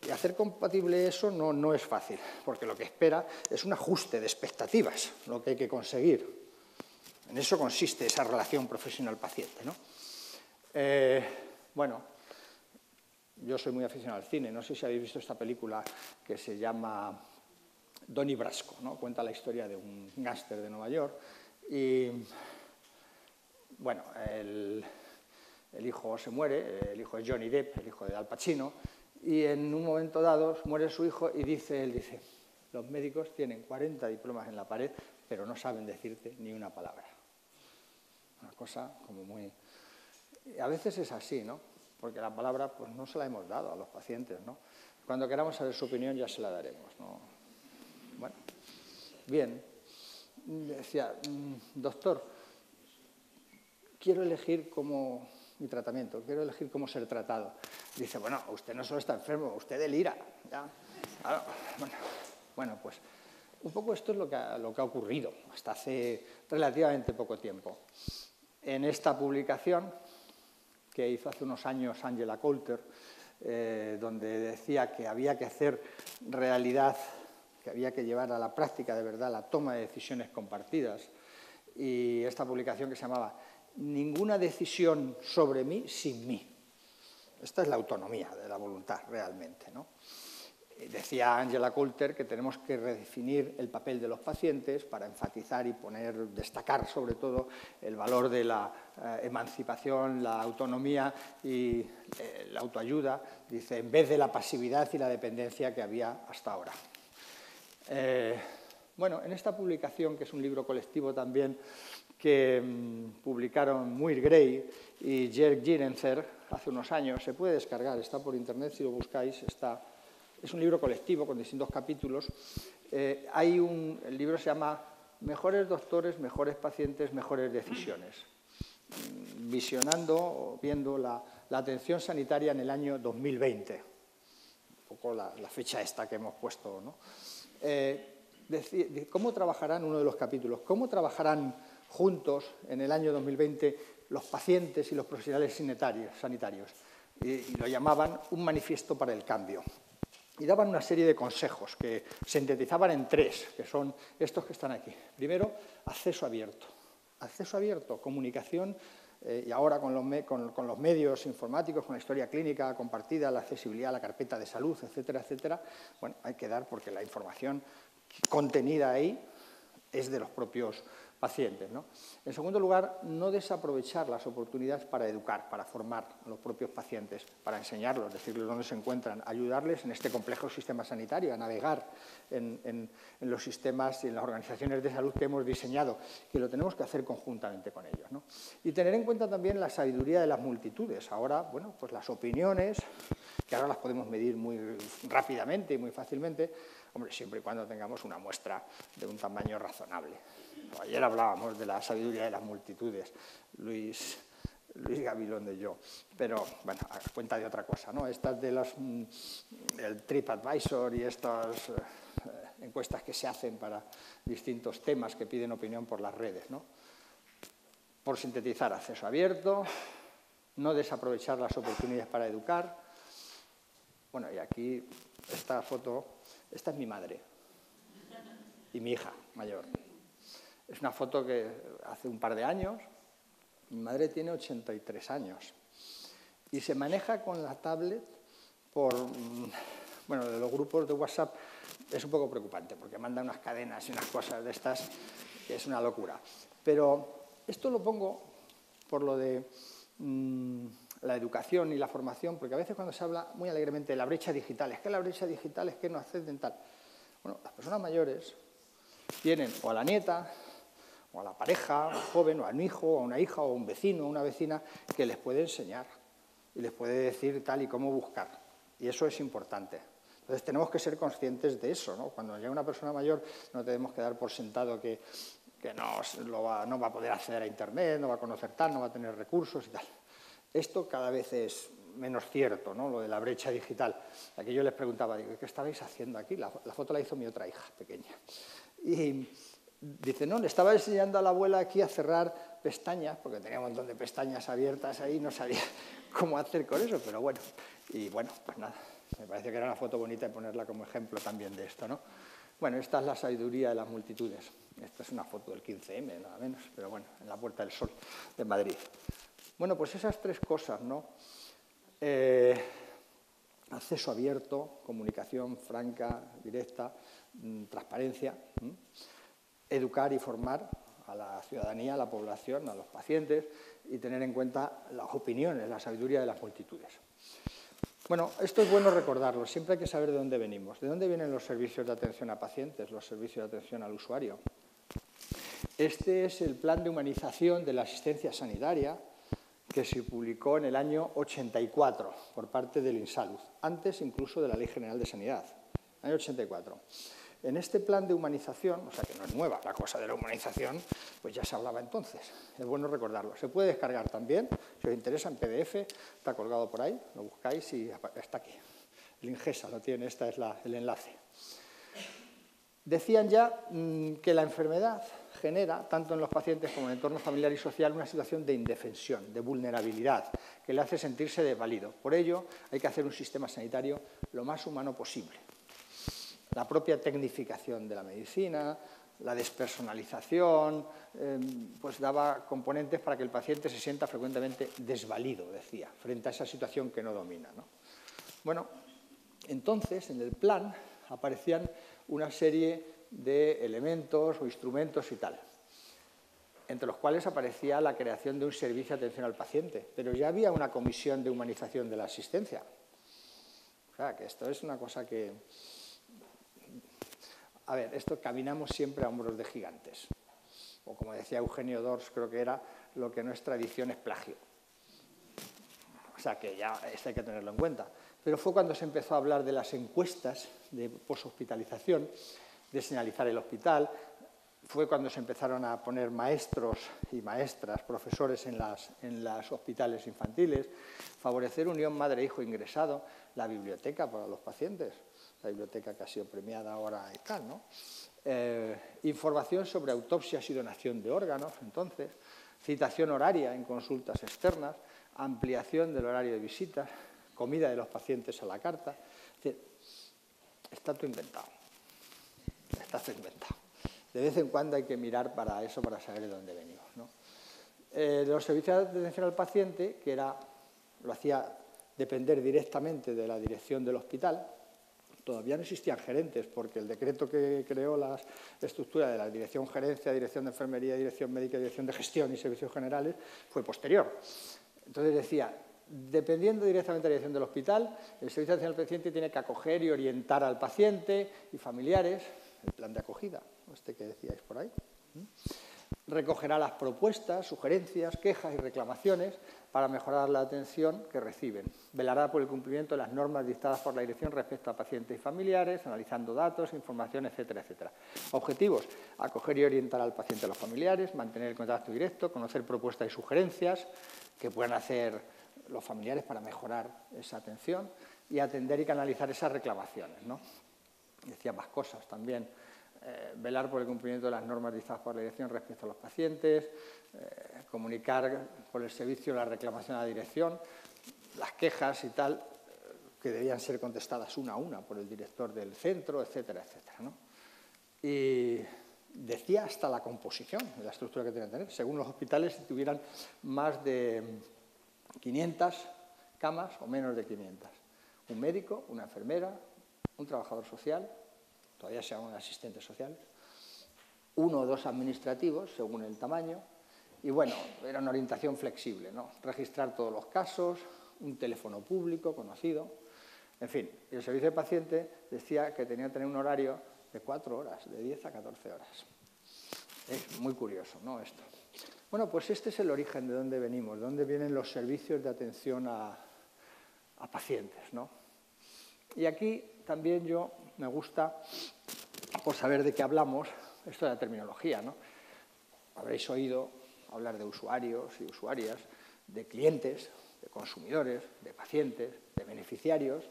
Y hacer compatible eso no es fácil, porque lo que espera es un ajuste de expectativas, lo que hay que conseguir. En eso consiste esa relación profesional-paciente, ¿no? Bueno, yo soy muy aficionado al cine, no sé si habéis visto esta película que se llama Donnie Brasco, ¿no? Cuenta la historia de un gángster de Nueva York y bueno, el hijo se muere, el hijo es Johnny Depp, el hijo de Al Pacino, y en un momento dado muere su hijo y él dice, los médicos tienen 40 diplomas en la pared, pero no saben decirte ni una palabra. Una cosa como muy... A veces es así, ¿no? Porque la palabra pues no se la hemos dado a los pacientes, ¿no? Cuando queramos saber su opinión ya se la daremos, ¿no? Bueno, bien. Decía, doctor, quiero elegir mi tratamiento, quiero elegir cómo ser tratado. Dice, bueno, usted no solo está enfermo, usted delira. ¿Ya? Claro. Bueno, pues un poco esto es lo que ha ocurrido hasta hace relativamente poco tiempo. En esta publicación que hizo hace unos años Angela Coulter, donde decía que había que hacer realidad, que había que llevar a la práctica de verdad la toma de decisiones compartidas, y esta publicación que se llamaba Ninguna decisión sobre mí sin mí. Esta es la autonomía de la voluntad, realmente, ¿no? Decía Angela Coulter que tenemos que redefinir el papel de los pacientes para enfatizar y destacar sobre todo el valor de la emancipación, la autonomía y la autoayuda, dice, en vez de la pasividad y la dependencia que había hasta ahora. Bueno, en esta publicación, que es un libro colectivo también, que publicaron Muir Gray y Jörg Girenzer hace unos años, se puede descargar, está por internet si lo buscáis, es un libro colectivo con distintos capítulos. El libro se llama Mejores doctores, mejores pacientes, mejores decisiones, visionando o viendo la atención sanitaria en el año 2020, un poco la fecha esta que hemos puesto, ¿no? ¿Cómo trabajarán, uno de los capítulos, cómo trabajarán juntos en el año 2020 los pacientes y los profesionales sanitarios? Y lo llamaban un manifiesto para el cambio. y daban una serie de consejos que sintetizaban en 3, que son estos que están aquí. Primero, acceso abierto. Acceso abierto, comunicación, y ahora con los medios informáticos, con la historia clínica compartida, la accesibilidad a la carpeta de salud, etcétera, etcétera. Bueno, hay que dar porque la información contenida ahí es de los propios pacientes, ¿no? En segundo lugar, no desaprovechar las oportunidades para educar, para formar a los propios pacientes, para enseñarlos, decirles dónde se encuentran, ayudarles en este complejo sistema sanitario a navegar en los sistemas y en las organizaciones de salud que hemos diseñado, que lo tenemos que hacer conjuntamente con ellos, ¿no? Y tener en cuenta también la sabiduría de las multitudes. Ahora, bueno, pues las opiniones, que ahora las podemos medir muy rápidamente y muy fácilmente, hombre, siempre y cuando tengamos una muestra de un tamaño razonable. Ayer hablábamos de la sabiduría de las multitudes, Luis Gabilondo y yo, pero bueno, a cuenta de otra cosa, ¿no? Estas de el TripAdvisor y estas encuestas que se hacen para distintos temas que piden opinión por las redes, ¿no? Por sintetizar, acceso abierto, no desaprovechar las oportunidades para educar. Bueno, y aquí esta foto, esta es mi madre y mi hija mayor. Es una foto que hace un par de años, mi madre tiene 83 años y se maneja con la tablet bueno, de los grupos de WhatsApp es un poco preocupante porque manda unas cadenas y unas cosas de estas que es una locura. Pero esto lo pongo por lo de la educación y la formación, porque a veces cuando se habla muy alegremente de la brecha digital, es que la brecha digital es que no acceden tal. Bueno, las personas mayores tienen o a la nieta, o a la pareja, o al joven, o a un hijo, o a una hija, o a un vecino, o una vecina, que les puede enseñar y les puede decir tal y cómo buscar. Y eso es importante. Entonces tenemos que ser conscientes de eso, ¿no? Cuando llega una persona mayor no tenemos que dar por sentado que no va a poder acceder a Internet, no va a conocer tal, no va a tener recursos y tal. Esto cada vez es menos cierto, ¿no? Lo de la brecha digital. Aquí yo les preguntaba, digo, ¿qué estabais haciendo aquí? La foto la hizo mi otra hija pequeña. Y dice, no, le estaba enseñando a la abuela aquí a cerrar pestañas, porque tenía un montón de pestañas abiertas ahí, no sabía cómo hacer con eso, pero bueno. Y bueno, pues nada, me parece que era una foto bonita y ponerla como ejemplo también de esto, ¿no? Bueno, esta es la sabiduría de las multitudes. Esta es una foto del 15M, nada menos, pero bueno, en la Puerta del Sol de Madrid. Bueno, pues esas 3 cosas, ¿no? Acceso abierto, comunicación franca, directa, transparencia, educar y formar a la ciudadanía, a la población, a los pacientes y tener en cuenta las opiniones, la sabiduría de las multitudes. Bueno, esto es bueno recordarlo, siempre hay que saber de dónde venimos. ¿De dónde vienen los servicios de atención a pacientes, los servicios de atención al usuario? Este es el plan de humanización de la asistencia sanitaria que se publicó en el año 84 por parte del INSALUD, antes incluso de la Ley General de Sanidad, año 84. En este plan de humanización, o sea que no es nueva la cosa de la humanización, pues ya se hablaba entonces. Es bueno recordarlo. Se puede descargar también, si os interesa, en PDF, está colgado por ahí, lo buscáis y está aquí. El Ingesa lo tiene, este es el enlace. Decían ya que la enfermedad genera, tanto en los pacientes como en el entorno familiar y social, una situación de indefensión, de vulnerabilidad, que le hace sentirse desvalido. Por ello, hay que hacer un sistema sanitario lo más humano posible. La propia tecnificación de la medicina, la despersonalización, pues daba componentes para que el paciente se sienta frecuentemente desvalido, decía, frente a esa situación que no domina, ¿no? Bueno, entonces, en el plan aparecían una serie de elementos o instrumentos y tal, entre los cuales aparecía la creación de un servicio de atención al paciente, pero ya había una comisión de humanización de la asistencia. O sea, que esto es una cosa que... A ver, esto caminamos siempre a hombros de gigantes. O como decía Eugenio Dors, creo que era, lo que no es tradición es plagio. O sea, que ya esto hay que tenerlo en cuenta. Pero fue cuando se empezó a hablar de las encuestas de poshospitalización, de señalizar el hospital, fue cuando se empezaron a poner maestros y maestras, profesores en los hospitales infantiles, favorecer unión madre-hijo ingresado, la biblioteca para los pacientes, la biblioteca que ha sido premiada ahora y tal, ¿no? Información sobre autopsias y donación de órganos, entonces, citación horaria en consultas externas, ampliación del horario de visitas, comida de los pacientes a la carta. Es decir, Está todo inventado. Está todo inventado. De vez en cuando hay que mirar para eso, para saber de dónde venimos, ¿no? Los servicios de atención al paciente, que lo hacía depender directamente de la dirección del hospital, todavía no existían gerentes, porque el decreto que creó la estructura de la dirección gerencia, dirección de enfermería, dirección médica, dirección de gestión y servicios generales fue posterior. Entonces decía, dependiendo directamente de la dirección del hospital, el servicio de atención al paciente tiene que acoger y orientar al paciente y familiares, el plan de acogida, este que decíais por ahí. Recogerá las propuestas, sugerencias, quejas y reclamaciones para mejorar la atención que reciben. Velará por el cumplimiento de las normas dictadas por la dirección respecto a pacientes y familiares, analizando datos, información, etcétera, etcétera. Objetivos: acoger y orientar al paciente y a los familiares, mantener el contacto directo, conocer propuestas y sugerencias que puedan hacer los familiares para mejorar esa atención y atender y canalizar esas reclamaciones, ¿no? Decía más cosas también. Velar por el cumplimiento de las normas dictadas por la dirección respecto a los pacientes, comunicar por el servicio la reclamación a la dirección, las quejas y tal, que debían ser contestadas una a una por el director del centro, etcétera, etcétera, ¿no? Y decía hasta la composición de la estructura que tenían que tener. Según los hospitales, si tuvieran más de 500 camas o menos de 500. Un médico, una enfermera, un trabajador social, todavía se llaman asistentes sociales, 1 o 2 administrativos, según el tamaño, y bueno, era una orientación flexible, ¿no? Registrar todos los casos, un teléfono público conocido, en fin. Y el servicio de paciente decía que tenía que tener un horario de 4 horas, de 10 a 14 horas. Es muy curioso, ¿no?, esto. Bueno, pues este es el origen de dónde venimos, de dónde vienen los servicios de atención a pacientes, ¿no? Y aquí también me gusta, por saber de qué hablamos, esto de la terminología, ¿no? Habréis oído hablar de usuarios y usuarias, de clientes, de consumidores, de pacientes, de beneficiarios.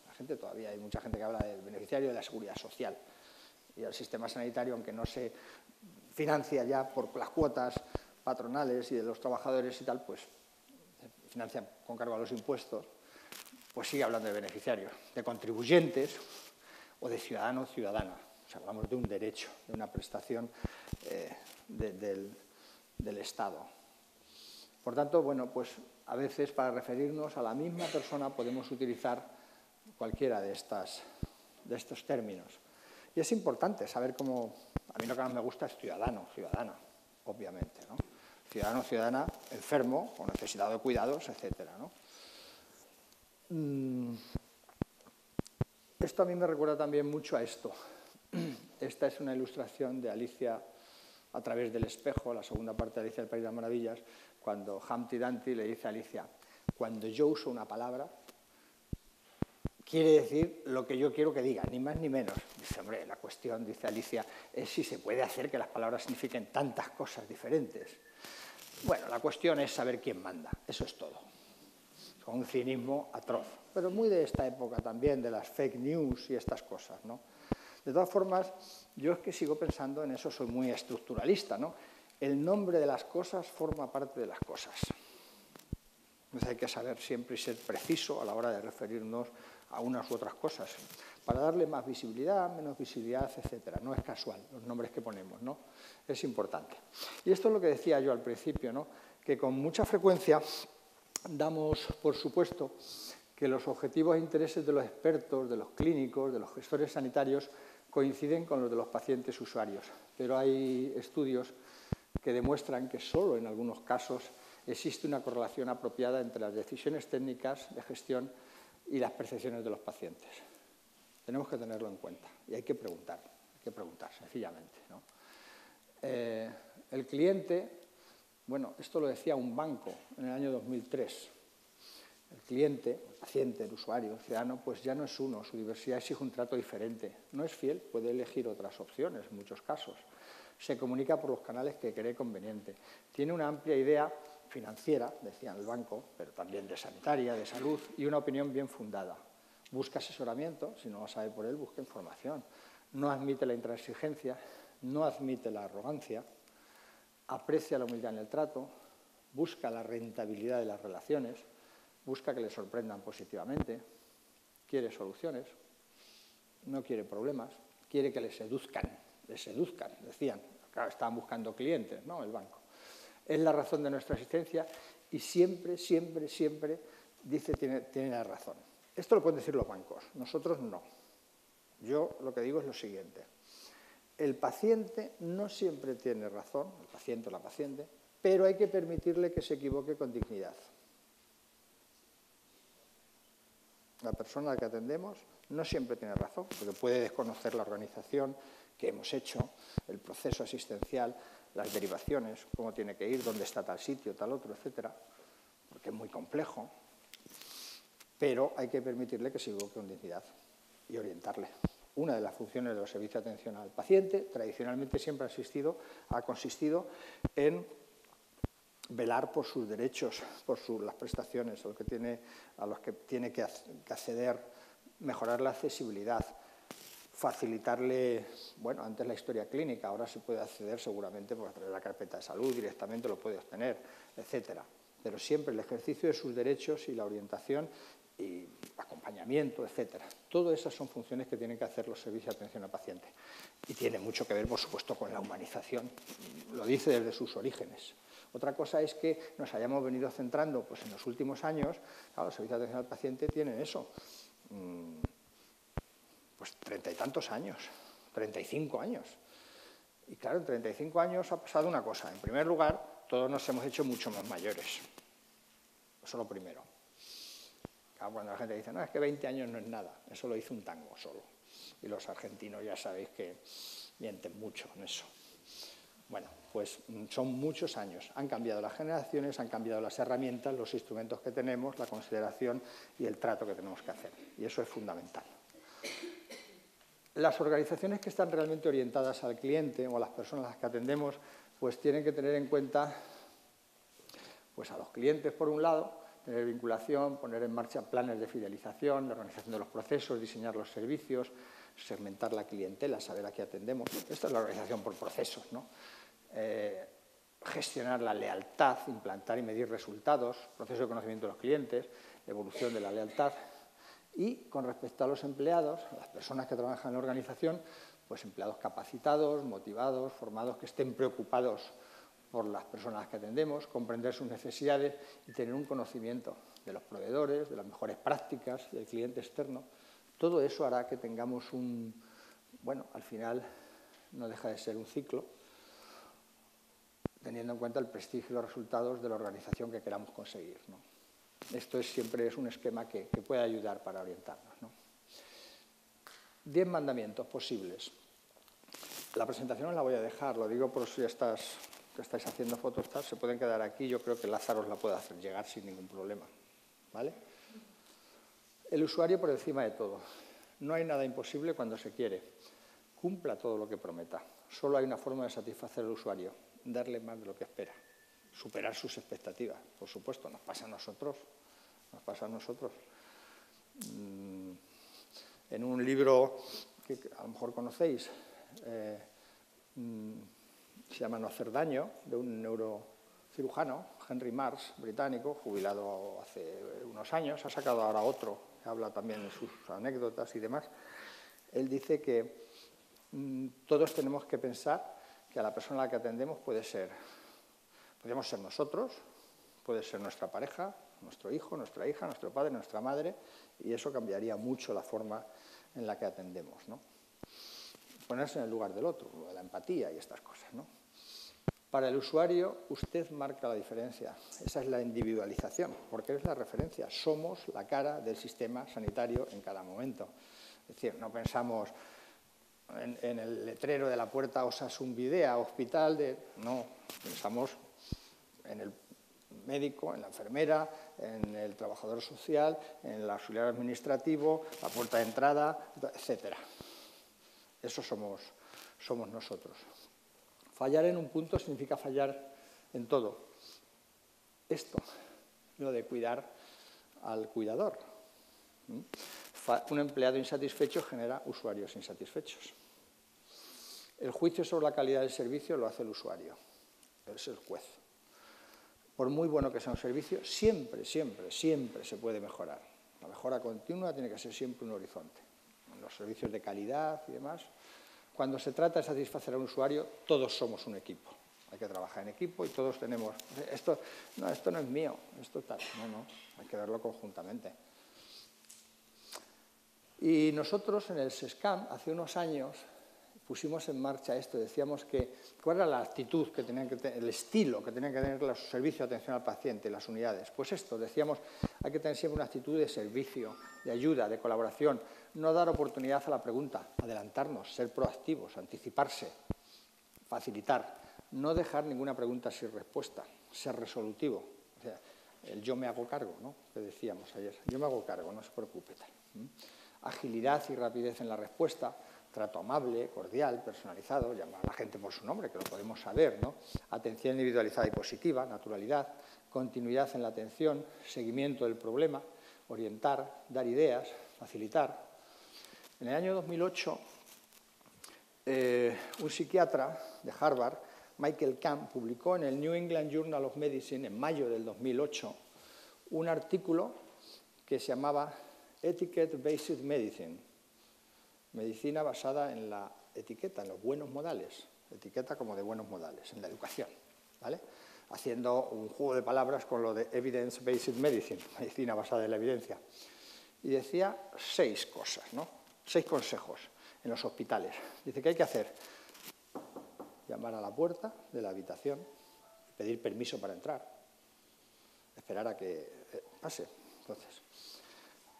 La gente todavía hay mucha gente que habla del beneficiario de la seguridad social. Y el sistema sanitario, aunque no se financia ya por las cuotas patronales y de los trabajadores y tal, pues se financia con cargo a los impuestos, pues sigue hablando de beneficiarios, de contribuyentes o de ciudadano o ciudadana. O sea, hablamos de un derecho, de una prestación del Estado. Por tanto, bueno, pues a veces para referirnos a la misma persona podemos utilizar cualquiera de estos términos. Y es importante saber cómo, a mí lo que más me gusta es ciudadano, ciudadana, obviamente, ¿no? Ciudadano, ciudadana, enfermo, con necesidad de cuidados, etcétera, ¿no? Esto a mí me recuerda también mucho a esto. Esta es una ilustración de Alicia a través del espejo, la segunda parte de Alicia del País de las Maravillas, cuando Humpty Dumpty le dice a Alicia, cuando yo uso una palabra, quiere decir lo que yo quiero que diga, ni más ni menos. Dice, hombre, la cuestión, dice Alicia, es si se puede hacer que las palabras signifiquen tantas cosas diferentes. Bueno, la cuestión es saber quién manda, eso es todo. Con un cinismo atroz, pero muy de esta época también, de las fake news y estas cosas, ¿no? De todas formas, yo es que sigo pensando en eso, soy muy estructuralista, ¿no? El nombre de las cosas forma parte de las cosas. Entonces hay que saber siempre y ser preciso a la hora de referirnos a unas u otras cosas, para darle más visibilidad, menos visibilidad, etcétera. No es casual los nombres que ponemos, ¿no? Es importante. Y esto es lo que decía yo al principio, ¿no? Que con mucha frecuencia damos por supuesto que los objetivos e intereses de los expertos, de los clínicos, de los gestores sanitarios coinciden con los de los pacientes usuarios, pero hay estudios que demuestran que solo en algunos casos existe una correlación apropiada entre las decisiones técnicas de gestión y las percepciones de los pacientes. Tenemos que tenerlo en cuenta y hay que preguntar sencillamente, ¿no? El cliente, bueno, esto lo decía un banco en el año 2003. El cliente, el paciente, el usuario, el ciudadano, pues ya no es uno, su diversidad exige un trato diferente. No es fiel, puede elegir otras opciones en muchos casos. Se comunica por los canales que cree conveniente. Tiene una amplia idea financiera, decía el banco, pero también de sanitaria, de salud, y una opinión bien fundada. Busca asesoramiento, si no lo sabe por él, busca información. No admite la intransigencia, no admite la arrogancia, aprecia la humildad en el trato, busca la rentabilidad de las relaciones, busca que le sorprendan positivamente, quiere soluciones. no quiere problemas, quiere que le seduzcan, decían. Claro, estaban buscando clientes, ¿no?, el banco. Es la razón de nuestra existencia y siempre, siempre, siempre dice tiene la razón. Esto lo pueden decir los bancos, nosotros no. Yo lo que digo es lo siguiente. El paciente no siempre tiene razón, el paciente o la paciente, pero hay que permitirle que se equivoque con dignidad. La persona a la que atendemos no siempre tiene razón, porque puede desconocer la organización que hemos hecho, el proceso asistencial, las derivaciones, cómo tiene que ir, dónde está tal sitio, tal otro, etcétera, porque es muy complejo, pero hay que permitirle que se equivoque con dignidad y orientarle. Una de las funciones de los servicios de atención al paciente, tradicionalmente siempre ha consistido en velar por sus derechos, por las prestaciones a los que tiene que acceder, mejorar la accesibilidad, facilitarle, bueno, antes la historia clínica, ahora se puede acceder seguramente por a través de la carpeta de salud, directamente lo puede obtener, etcétera. Pero siempre el ejercicio de sus derechos y la orientación y acompañamiento, etcétera. Todas esas son funciones que tienen que hacer los servicios de atención al paciente. Y tiene mucho que ver, por supuesto, con la humanización. Lo dice desde sus orígenes. Otra cosa es que nos hayamos venido centrando pues, en los últimos años. Claro, los servicios de atención al paciente tienen eso. Pues 30 y tantos años, 35 años. Y claro, en 35 años ha pasado una cosa. En primer lugar, todos nos hemos hecho mucho más mayores. Eso es lo primero. Claro, cuando la gente dice, no, es que 20 años no es nada, eso lo hizo un tango solo. Y los argentinos ya sabéis que mienten mucho en eso. Bueno, pues son muchos años. Han cambiado las generaciones, han cambiado las herramientas, los instrumentos que tenemos, la consideración y el trato que tenemos que hacer. Y eso es fundamental. Las organizaciones que están realmente orientadas al cliente o a las personas a las que atendemos, pues tienen que tener en cuenta pues, a los clientes, por un lado, tener vinculación, poner en marcha planes de fidelización, de organización de los procesos, diseñar los servicios, segmentar la clientela, saber a qué atendemos. Esta es la organización por procesos, ¿no? Gestionar la lealtad, implantar y medir resultados, proceso de conocimiento de los clientes, evolución de la lealtad. Y con respecto a los empleados, a las personas que trabajan en la organización, pues empleados capacitados, motivados, formados, que estén preocupados por las personas a las que atendemos, comprender sus necesidades y tener un conocimiento de los proveedores, de las mejores prácticas, del cliente externo. Todo eso hará que tengamos bueno, al final no deja de ser un ciclo, teniendo en cuenta el prestigio y los resultados de la organización que queramos conseguir, ¿no? Esto siempre es un esquema que puede ayudar para orientarnos, ¿no? 10 mandamientos posibles. La presentación os la voy a dejar, lo digo por si que estáis haciendo fotos, se pueden quedar aquí, yo creo que Lázaro os la puede hacer llegar sin ningún problema, ¿vale? El usuario por encima de todo. No hay nada imposible cuando se quiere. Cumpla todo lo que prometa. Solo hay una forma de satisfacer al usuario, darle más de lo que espera, superar sus expectativas. Por supuesto, nos pasa a nosotros. En un libro que a lo mejor conocéis, se llama No hacer daño, de un neurocirujano, Henry Marsh, británico, jubilado hace unos años, ha sacado ahora otro, que habla también de sus anécdotas y demás. Él dice que todos tenemos que pensar que a la persona a la que atendemos podemos ser nosotros, puede ser nuestra pareja, nuestro hijo, nuestra hija, nuestro padre, nuestra madre, y eso cambiaría mucho la forma en la que atendemos, ¿no? Ponerse en el lugar del otro, la empatía y estas cosas, ¿no? Para el usuario, usted marca la diferencia. Esa es la individualización, porque es la referencia. Somos la cara del sistema sanitario en cada momento. Es decir, no pensamos en el letrero de la puerta Osasunbidea, hospital, no, pensamos en el médico, en la enfermera, en el trabajador social, en el auxiliar administrativo, la puerta de entrada, etcétera. Eso somos nosotros. Fallar en un punto significa fallar en todo. Esto, lo de cuidar al cuidador. Un empleado insatisfecho genera usuarios insatisfechos. El juicio sobre la calidad del servicio lo hace el usuario, es el juez. Por muy bueno que sea un servicio, siempre se puede mejorar. La mejora continua tiene que ser siempre un horizonte. los servicios de calidad y demás. Cuando se trata de satisfacer a un usuario, todos somos un equipo. Hay que trabajar en equipo y todos tenemos... Esto no es mío, esto tal. No, hay que verlo conjuntamente. Y nosotros en el SESCAM, hace unos años, pusimos en marcha esto. Decíamos que cuál era la actitud que tenían que tener, el estilo que tenían que tener los servicios de atención al paciente, las unidades. Pues esto, decíamos, hay que tener siempre una actitud de servicio, de ayuda, de colaboración, no dar oportunidad a la pregunta, adelantarnos, ser proactivos, anticiparse, facilitar, no dejar ninguna pregunta sin respuesta, ser resolutivo. O sea, el yo me hago cargo, ¿no?, que decíamos ayer. Yo me hago cargo, no se preocupe. Agilidad y rapidez en la respuesta, trato amable, cordial, personalizado, llamar a la gente por su nombre, que lo podemos saber, ¿no? Atención individualizada y positiva, naturalidad, continuidad en la atención, seguimiento del problema, orientar, dar ideas, facilitar. En el año 2008, un psiquiatra de Harvard, Michael Camp, publicó en el New England Journal of Medicine, en mayo del 2008, un artículo que se llamaba Etiquette-Based Medicine, medicina basada en la etiqueta, en los buenos modales, etiqueta como de buenos modales, en la educación, ¿vale? Haciendo un juego de palabras con lo de Evidence-Based Medicine, medicina basada en la evidencia. Y decía 6 cosas, ¿no? 6 consejos en los hospitales. Dice, ¿qué hay que hacer? Llamar a la puerta de la habitación, pedir permiso para entrar, esperar a que pase. Entonces,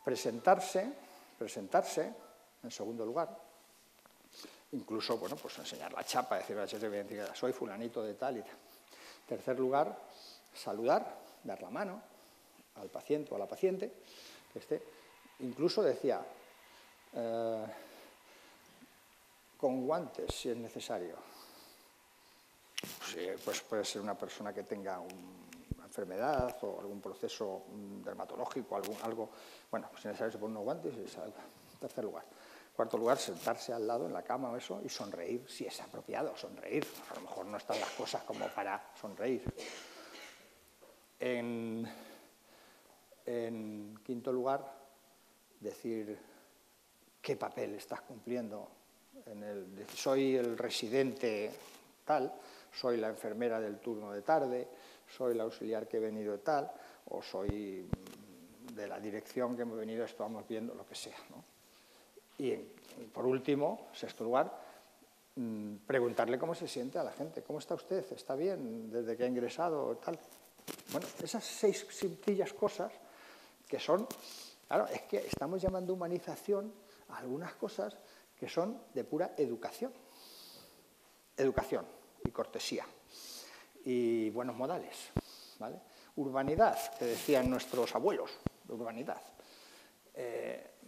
presentarse, en segundo lugar, incluso, bueno, pues enseñar la chapa, decir, soy fulanito de tal y tal. En tercer lugar, saludar, dar la mano al paciente o a la paciente, que esté. Incluso decía, con guantes si es necesario. Sí, pues puede ser una persona que tenga una enfermedad o algún proceso dermatológico, algo. Bueno, pues si es necesario se ponen unos guantes y salga. En tercer lugar. Cuarto lugar, sentarse al lado en la cama o eso y sonreír, si es apropiado, sonreír. A lo mejor no están las cosas como para sonreír. En quinto lugar, decir qué papel estás cumpliendo. Soy el residente tal, soy la enfermera del turno de tarde, soy el auxiliar que he venido de tal, o soy de la dirección que hemos venido, estamos viendo lo que sea, ¿no? Y por último, sexto lugar, preguntarle cómo se siente a la gente. ¿Cómo está usted? ¿Está bien desde que ha ingresado? Tal. Bueno, esas 6 sencillas cosas que son... Claro, es que estamos llamando humanización a algunas cosas que son de pura educación. Educación y cortesía. Y buenos modales, ¿vale? Urbanidad, que decían nuestros abuelos, urbanidad.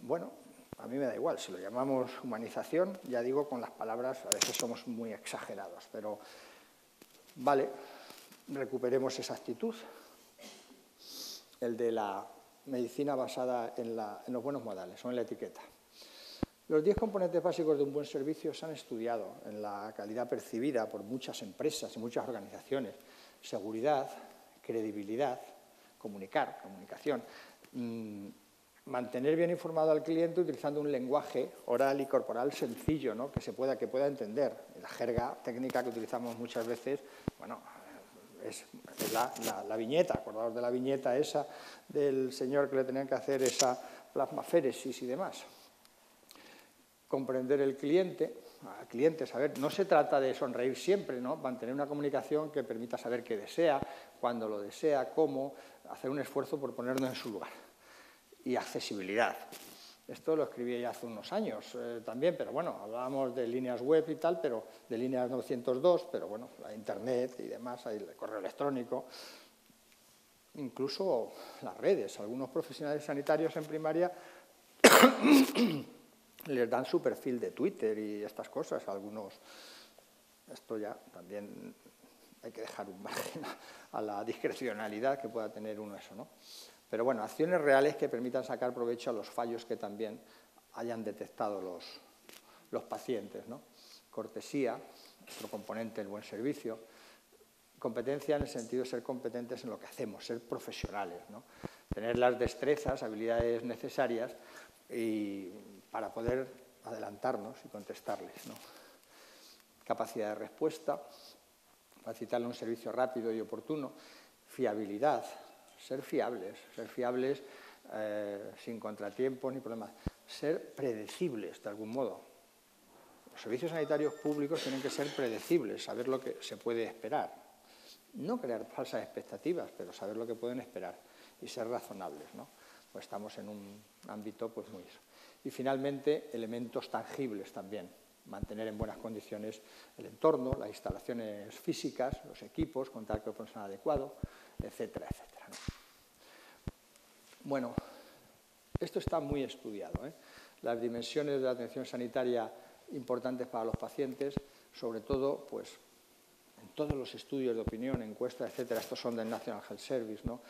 Bueno, a mí me da igual, si lo llamamos humanización, ya digo, con las palabras a veces somos muy exagerados, pero vale, recuperemos esa actitud, el de la medicina basada en los buenos modales o en la etiqueta. Los 10 componentes básicos de un buen servicio se han estudiado en la calidad percibida por muchas empresas y muchas organizaciones. Seguridad, credibilidad, comunicación, mantener bien informado al cliente utilizando un lenguaje oral y corporal sencillo, ¿no?, que pueda entender. La jerga técnica que utilizamos muchas veces, bueno, es la viñeta, acordaos de la viñeta esa del señor que le tenían que hacer esa plasmaféresis y demás. Comprender al cliente, saber, no se trata de sonreír siempre, ¿no?, mantener una comunicación que permita saber qué desea, cuándo lo desea, cómo, hacer un esfuerzo por ponernos en su lugar. Y accesibilidad. Esto lo escribí ya hace unos años también, pero bueno, hablábamos de líneas web y tal, pero de líneas 902, pero bueno, la internet y demás, el correo electrónico, incluso las redes. Algunos profesionales sanitarios en primaria les dan su perfil de Twitter y estas cosas, algunos. Esto ya también hay que dejar un margen a la discrecionalidad que pueda tener uno eso, ¿no? Pero bueno, acciones reales que permitan sacar provecho a los fallos que también hayan detectado los pacientes, ¿no? Cortesía, otro componente del buen servicio. Competencia en el sentido de ser competentes en lo que hacemos, ser profesionales, ¿no? Tener las destrezas, habilidades necesarias y para poder adelantarnos y contestarles, ¿no? Capacidad de respuesta, facilitarle un servicio rápido y oportuno, fiabilidad, ser fiables sin contratiempos ni problemas, ser predecibles de algún modo. Los servicios sanitarios públicos tienen que ser predecibles, saber lo que se puede esperar. No crear falsas expectativas, pero saber lo que pueden esperar y ser razonables, ¿no? Pues estamos en un ámbito pues muy... Y finalmente, elementos tangibles también. Mantener en buenas condiciones el entorno, las instalaciones físicas, los equipos, contar con personal adecuado, etcétera, etcétera, ¿no? Bueno, esto está muy estudiado, ¿eh? Las dimensiones de la atención sanitaria importantes para los pacientes, sobre todo, pues, en todos los estudios de opinión, encuestas, etcétera, estos son del National Health Service, ¿no?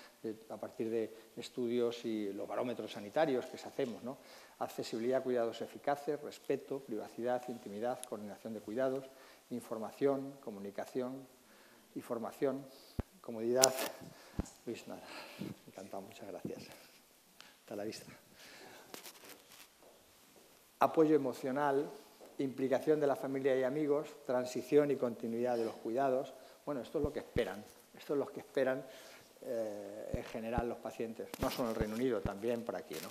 A partir de estudios y los barómetros sanitarios que hacemos, ¿no? Accesibilidad a cuidados eficaces, respeto, privacidad, intimidad, coordinación de cuidados, información, comunicación y formación, comodidad. Luis, nada, encantado, muchas gracias. Hasta la vista. Apoyo emocional, implicación de la familia y amigos, transición y continuidad de los cuidados. Bueno, esto es lo que esperan, esto es lo que esperan en general los pacientes, no solo en el Reino Unido, también por aquí, ¿no?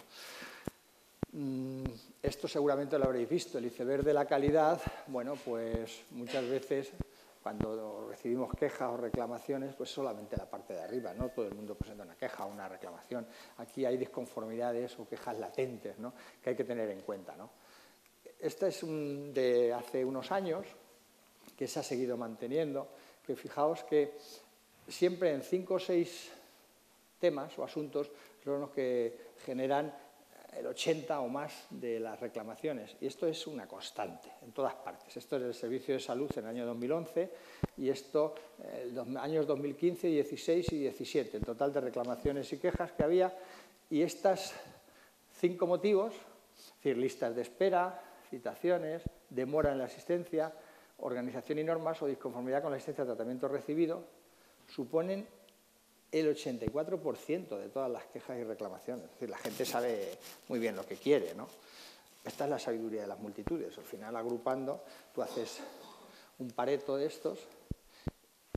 Esto seguramente lo habréis visto, el iceberg de la calidad. Bueno, pues muchas veces cuando recibimos quejas o reclamaciones, pues solamente la parte de arriba, no todo el mundo presenta una queja o una reclamación. Aquí hay disconformidades o quejas latentes, ¿no? Que hay que tener en cuenta, ¿no? Esta es de hace unos años, que se ha seguido manteniendo, que fijaos que siempre en 5 o 6 temas o asuntos son los que generan el 80 o más de las reclamaciones. Y esto es una constante en todas partes. Esto es el Servicio de Salud en el año 2011 y esto en los años 2015, 16 y 17, en total de reclamaciones y quejas que había. Y estos 5 motivos, es decir, listas de espera, citaciones, demora en la asistencia, organización y normas o disconformidad con la asistencia de tratamiento recibido, suponen el 84% de todas las quejas y reclamaciones. Es decir, la gente sabe muy bien lo que quiere, ¿no? Esta es la sabiduría de las multitudes. Al final, agrupando, tú haces un pareto de estos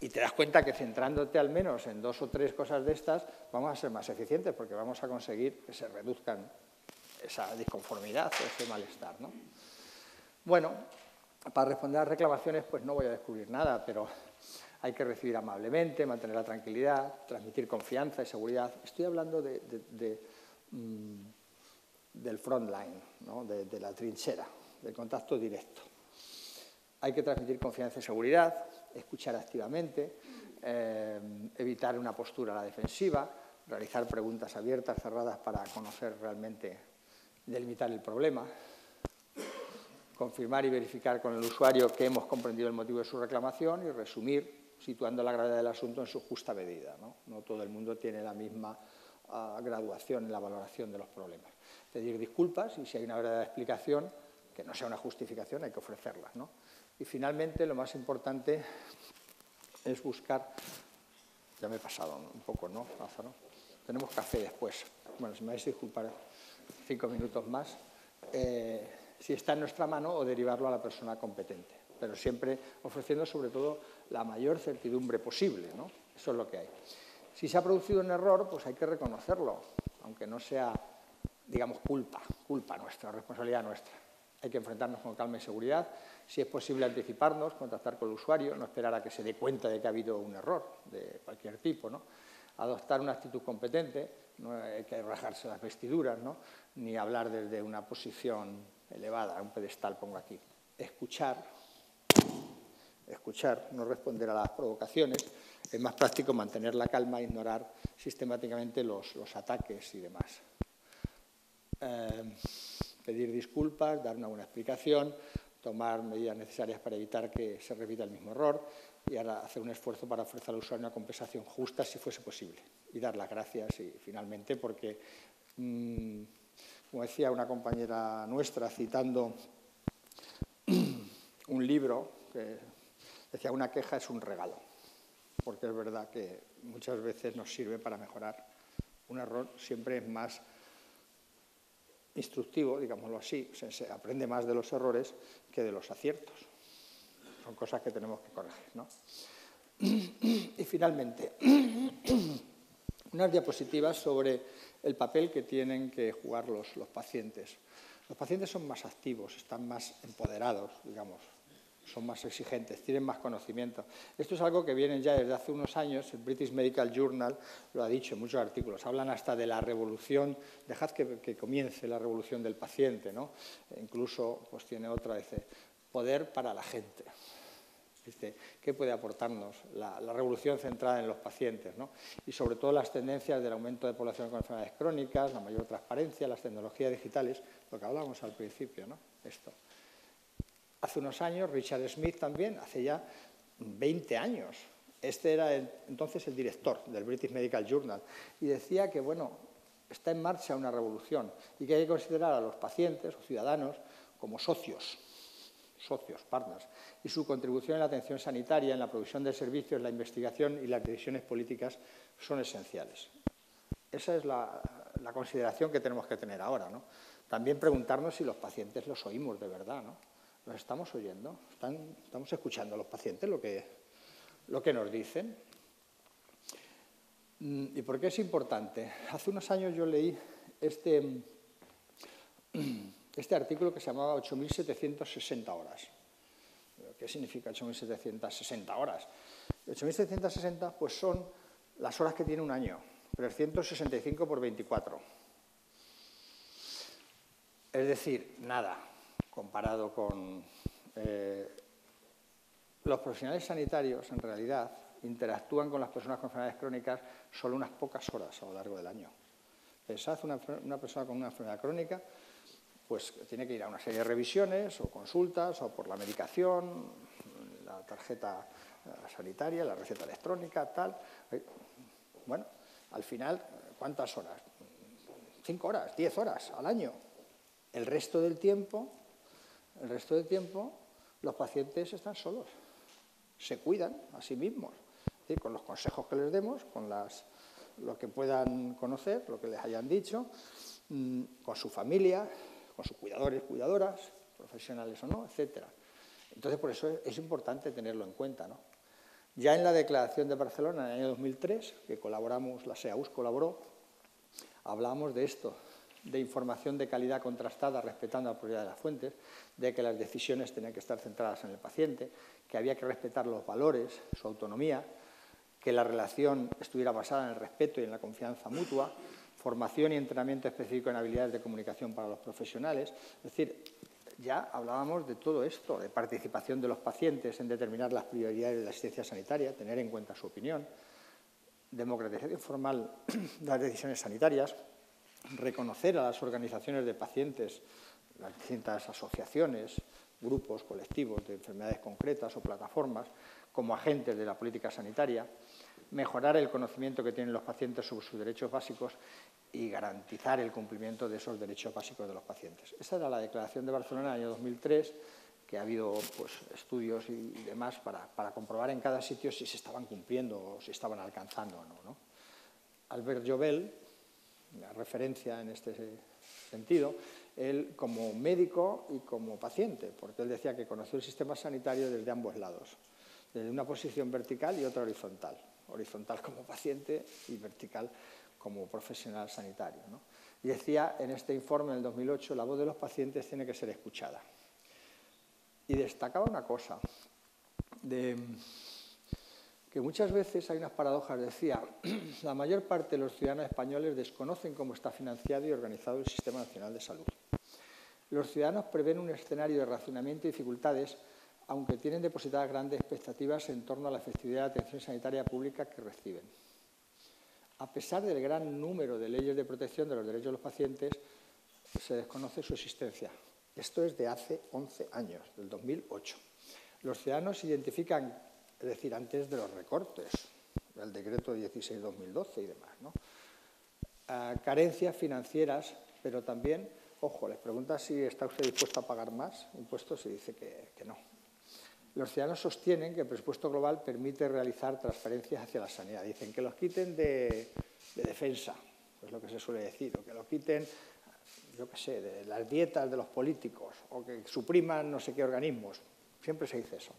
y te das cuenta que centrándote al menos en 2 o 3 cosas de estas, vamos a ser más eficientes porque vamos a conseguir que se reduzcan esa disconformidad, ese malestar, ¿no? Bueno, para responder a las reclamaciones, pues no voy a descubrir nada, pero hay que recibir amablemente, mantener la tranquilidad, transmitir confianza y seguridad. Estoy hablando del front line, ¿no? de la trinchera, del contacto directo. Hay que transmitir confianza y seguridad, escuchar activamente, evitar una postura a la defensiva, realizar preguntas abiertas, cerradas para conocer realmente, delimitar el problema, confirmar y verificar con el usuario que hemos comprendido el motivo de su reclamación y resumir, situando la gravedad del asunto en su justa medida, ¿no? No todo el mundo tiene la misma graduación en la valoración de los problemas. Pedir disculpas y si hay una verdadera explicación, que no sea una justificación, hay que ofrecerlas, ¿no? Y finalmente, lo más importante es buscar... Ya me he pasado un poco, ¿no, Lázaro? Tenemos café después. Bueno, si me vais a disculpar 5 minutos más. Si está en nuestra mano o derivarlo a la persona competente, pero siempre ofreciendo sobre todo la mayor certidumbre posible, ¿no? Eso es lo que hay. Si se ha producido un error, pues hay que reconocerlo, aunque no sea, digamos, culpa nuestra, responsabilidad nuestra. Hay que enfrentarnos con calma y seguridad, si es posible anticiparnos, contactar con el usuario, no esperar a que se dé cuenta de que ha habido un error de cualquier tipo, ¿no? Adoptar una actitud competente, no hay que rajarse las vestiduras, ¿no? Ni hablar desde una posición elevada, un pedestal pongo aquí. Escuchar, no responder a las provocaciones. Es más práctico mantener la calma e ignorar sistemáticamente los ataques y demás. Pedir disculpas, dar una buena explicación, tomar medidas necesarias para evitar que se repita el mismo error y ahora hacer un esfuerzo para ofrecer al usuario una compensación justa si fuese posible. Y dar las gracias y finalmente porque... como decía una compañera nuestra, citando un libro, que decía, una queja es un regalo, porque es verdad que muchas veces nos sirve para mejorar. Un error siempre es más instructivo, digámoslo así, se aprende más de los errores que de los aciertos. Son cosas que tenemos que corregir, ¿no? Y finalmente, unas diapositivas sobre el papel que tienen que jugar los pacientes. Los pacientes son más activos, están más empoderados, digamos, son más exigentes, tienen más conocimiento. Esto es algo que viene ya desde hace unos años, el British Medical Journal lo ha dicho en muchos artículos, hablan hasta de la revolución, dejad que comience la revolución del paciente, ¿no? E incluso pues tiene otra, dice, poder para la gente. Dice, ¿qué puede aportarnos la revolución centrada en los pacientes, ¿no? Y sobre todo las tendencias del aumento de población con enfermedades crónicas, la mayor transparencia, las tecnologías digitales, lo que hablábamos al principio, ¿no? Esto. Hace unos años, Richard Smith también, hace ya 20 años, este era entonces el director del British Medical Journal, y decía que, bueno, está en marcha una revolución y que hay que considerar a los pacientes o ciudadanos como socios, partners, y su contribución en la atención sanitaria, en la provisión de servicios, la investigación y las decisiones políticas son esenciales. Esa es la consideración que tenemos que tener ahora, ¿no? También preguntarnos si los pacientes los oímos de verdad, ¿no? ¿Los estamos oyendo? ¿Estamos escuchando a los pacientes lo que nos dicen? ¿Y por qué es importante? Hace unos años yo leí este artículo que se llamaba 8.760 horas. ¿Qué significa 8.760 horas? 8.760 pues son las horas que tiene un año, 365 por 24. Es decir, nada, comparado con los profesionales sanitarios, en realidad, interactúan con las personas con enfermedades crónicas solo unas pocas horas a lo largo del año. Pensad, una persona con una enfermedad crónica pues tiene que ir a una serie de revisiones o consultas o por la medicación, la tarjeta sanitaria, la receta electrónica, tal. Bueno, al final, ¿cuántas horas? 5 horas, 10 horas al año. El resto del tiempo, los pacientes están solos, se cuidan a sí mismos, es decir, con los consejos que les demos, con lo que puedan conocer, lo que les hayan dicho, con su familia, con sus cuidadores, cuidadoras, profesionales o no, etc. Entonces, por eso es importante tenerlo en cuenta, ¿no? Ya en la Declaración de Barcelona, en el año 2003, que colaboramos, la SEAUS colaboró, hablábamos de esto, de información de calidad contrastada, respetando la pluralidad de las fuentes, de que las decisiones tenían que estar centradas en el paciente, que había que respetar los valores, su autonomía, que la relación estuviera basada en el respeto y en la confianza mutua, formación y entrenamiento específico en habilidades de comunicación para los profesionales. Es decir, ya hablábamos de todo esto, de participación de los pacientes en determinar las prioridades de la asistencia sanitaria, tener en cuenta su opinión, democratización formal de las decisiones sanitarias, reconocer a las organizaciones de pacientes, las distintas asociaciones, grupos, colectivos de enfermedades concretas o plataformas como agentes de la política sanitaria, mejorar el conocimiento que tienen los pacientes sobre sus derechos básicos y garantizar el cumplimiento de esos derechos básicos de los pacientes. Esa era la Declaración de Barcelona del año 2003, que ha habido pues, estudios y demás para comprobar en cada sitio si se estaban cumpliendo o si estaban alcanzando o no, ¿no? Albert Jobel, la referencia en este sentido, él como médico y como paciente, porque él decía que conoció el sistema sanitario desde ambos lados, desde una posición vertical y otra horizontal. Horizontal como paciente y vertical como profesional sanitario, ¿no? Y decía en este informe del 2008, la voz de los pacientes tiene que ser escuchada. Y destacaba una cosa, que muchas veces hay unas paradojas, decía, la mayor parte de los ciudadanos españoles desconocen cómo está financiado y organizado el Sistema Nacional de Salud. Los ciudadanos prevén un escenario de racionamiento y dificultades, aunque tienen depositadas grandes expectativas en torno a la efectividad de la atención sanitaria pública que reciben. A pesar del gran número de leyes de protección de los derechos de los pacientes, se desconoce su existencia. Esto es de hace 11 años, del 2008. Los ciudadanos identifican, es decir, antes de los recortes, del decreto 16/2012 y demás, ¿no? Carencias financieras, pero también, ojo, les pregunta si está usted dispuesto a pagar más impuestos y dice que no. Los ciudadanos sostienen que el presupuesto global permite realizar transferencias hacia la sanidad. Dicen que los quiten de defensa, es lo que se suele decir, o que lo quiten yo qué sé, de las dietas de los políticos o que supriman no sé qué organismos. Siempre se dice eso.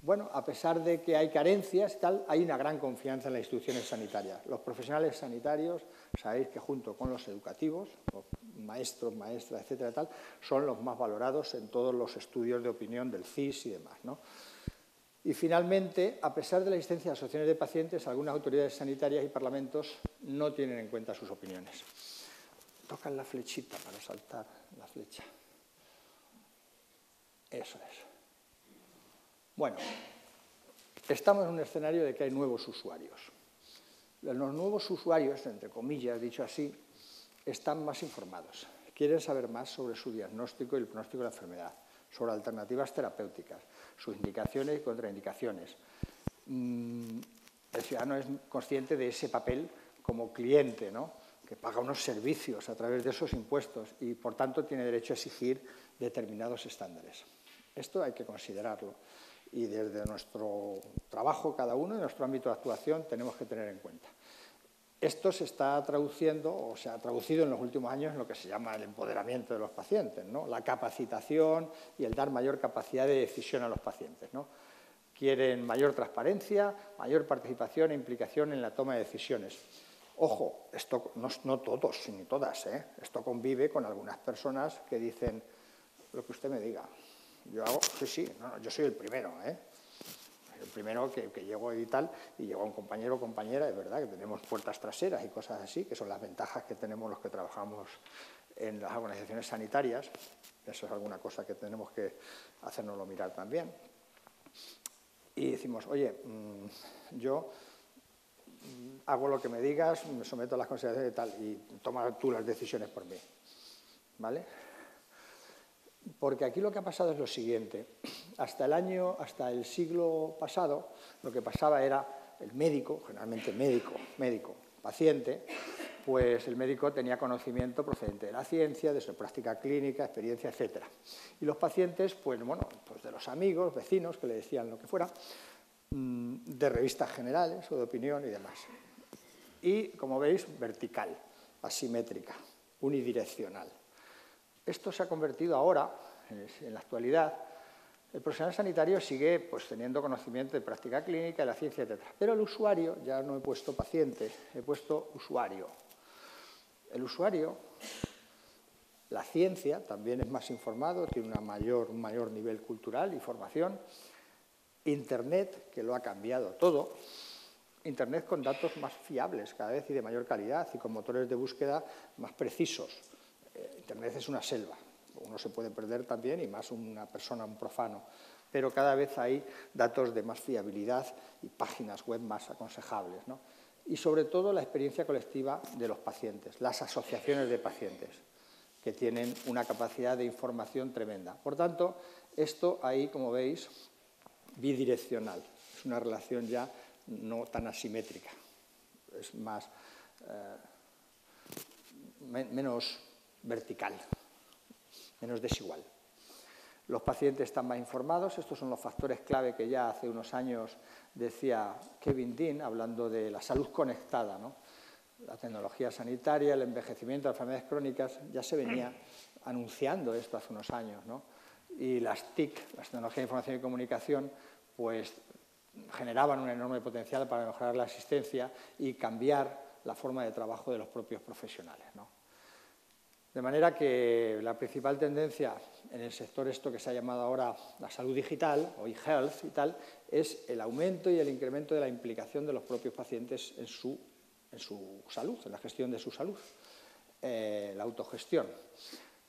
Bueno, a pesar de que hay carencias y tal, hay una gran confianza en las instituciones sanitarias. Los profesionales sanitarios, sabéis que junto con los educativos, los maestros, maestras, etcétera, tal, son los más valorados en todos los estudios de opinión del CIS y demás, ¿no? Y finalmente, a pesar de la existencia de asociaciones de pacientes, algunas autoridades sanitarias y parlamentos no tienen en cuenta sus opiniones. Tocan la flechita para saltar la flecha. Eso es. Bueno, estamos en un escenario de que hay nuevos usuarios. Los nuevos usuarios, entre comillas, dicho así, están más informados. Quieren saber más sobre su diagnóstico y el pronóstico de la enfermedad, sobre alternativas terapéuticas, sus indicaciones y contraindicaciones. El ciudadano es consciente de ese papel como cliente, ¿no?, que paga unos servicios a través de esos impuestos y, por tanto, tiene derecho a exigir determinados estándares. Esto hay que considerarlo y desde nuestro trabajo, cada uno, en nuestro ámbito de actuación, tenemos que tener en cuenta. Esto se está traduciendo, o se ha traducido en los últimos años en lo que se llama el empoderamiento de los pacientes, ¿no?, la capacitación y el dar mayor capacidad de decisión a los pacientes, ¿no? Quieren mayor transparencia, mayor participación e implicación en la toma de decisiones. Ojo, esto no todos ni todas, ¿eh? Esto convive con algunas personas que dicen lo que usted me diga. Yo hago, sí, no, yo soy el primero, ¿eh? El primero que llego y tal, y llegó un compañero o compañera, es verdad que tenemos puertas traseras y cosas así, que son las ventajas que tenemos los que trabajamos en las organizaciones sanitarias. Eso es alguna cosa que tenemos que hacérnoslo mirar también. Y decimos, oye, yo hago lo que me digas, me someto a las consideraciones y tal, y toma tú las decisiones por mí, ¿vale? Porque aquí lo que ha pasado es lo siguiente. Hasta el siglo pasado, lo que pasaba era el médico, generalmente médico, paciente, pues el médico tenía conocimiento procedente de la ciencia, de su práctica clínica, experiencia, etc. Y los pacientes, pues bueno, pues de los amigos, vecinos, que le decían lo que fuera, de revistas generales o de opinión y demás. Y, como veis, vertical, asimétrica, unidireccional. Esto se ha convertido ahora, en la actualidad, el profesional sanitario sigue pues, teniendo conocimiento de práctica clínica, de la ciencia, etc. Pero el usuario, ya no he puesto paciente, he puesto usuario. El usuario, la ciencia, también es más informado, tiene un mayor nivel cultural y formación. Internet, que lo ha cambiado todo. Internet con datos más fiables cada vez y de mayor calidad y con motores de búsqueda más precisos. Internet es una selva, uno se puede perder también y más una persona, un profano, pero cada vez hay datos de más fiabilidad y páginas web más aconsejables, ¿no? Y sobre todo la experiencia colectiva de los pacientes, las asociaciones de pacientes, que tienen una capacidad de información tremenda. Por tanto, esto ahí, como veis, bidireccional, es una relación ya no tan asimétrica, es más, menos vertical, menos desigual. Los pacientes están más informados, estos son los factores clave que ya hace unos años decía Kevin Dean, hablando de la salud conectada, ¿no? La tecnología sanitaria, el envejecimiento, las enfermedades crónicas, ya se venía anunciando esto hace unos años, ¿no? Y las TIC, las tecnologías de información y comunicación, pues generaban un enorme potencial para mejorar la asistencia y cambiar la forma de trabajo de los propios profesionales, ¿no? De manera que la principal tendencia en el sector esto que se ha llamado ahora la salud digital o e-health y tal, es el aumento y el incremento de la implicación de los propios pacientes en su salud, en la gestión de su salud, la autogestión.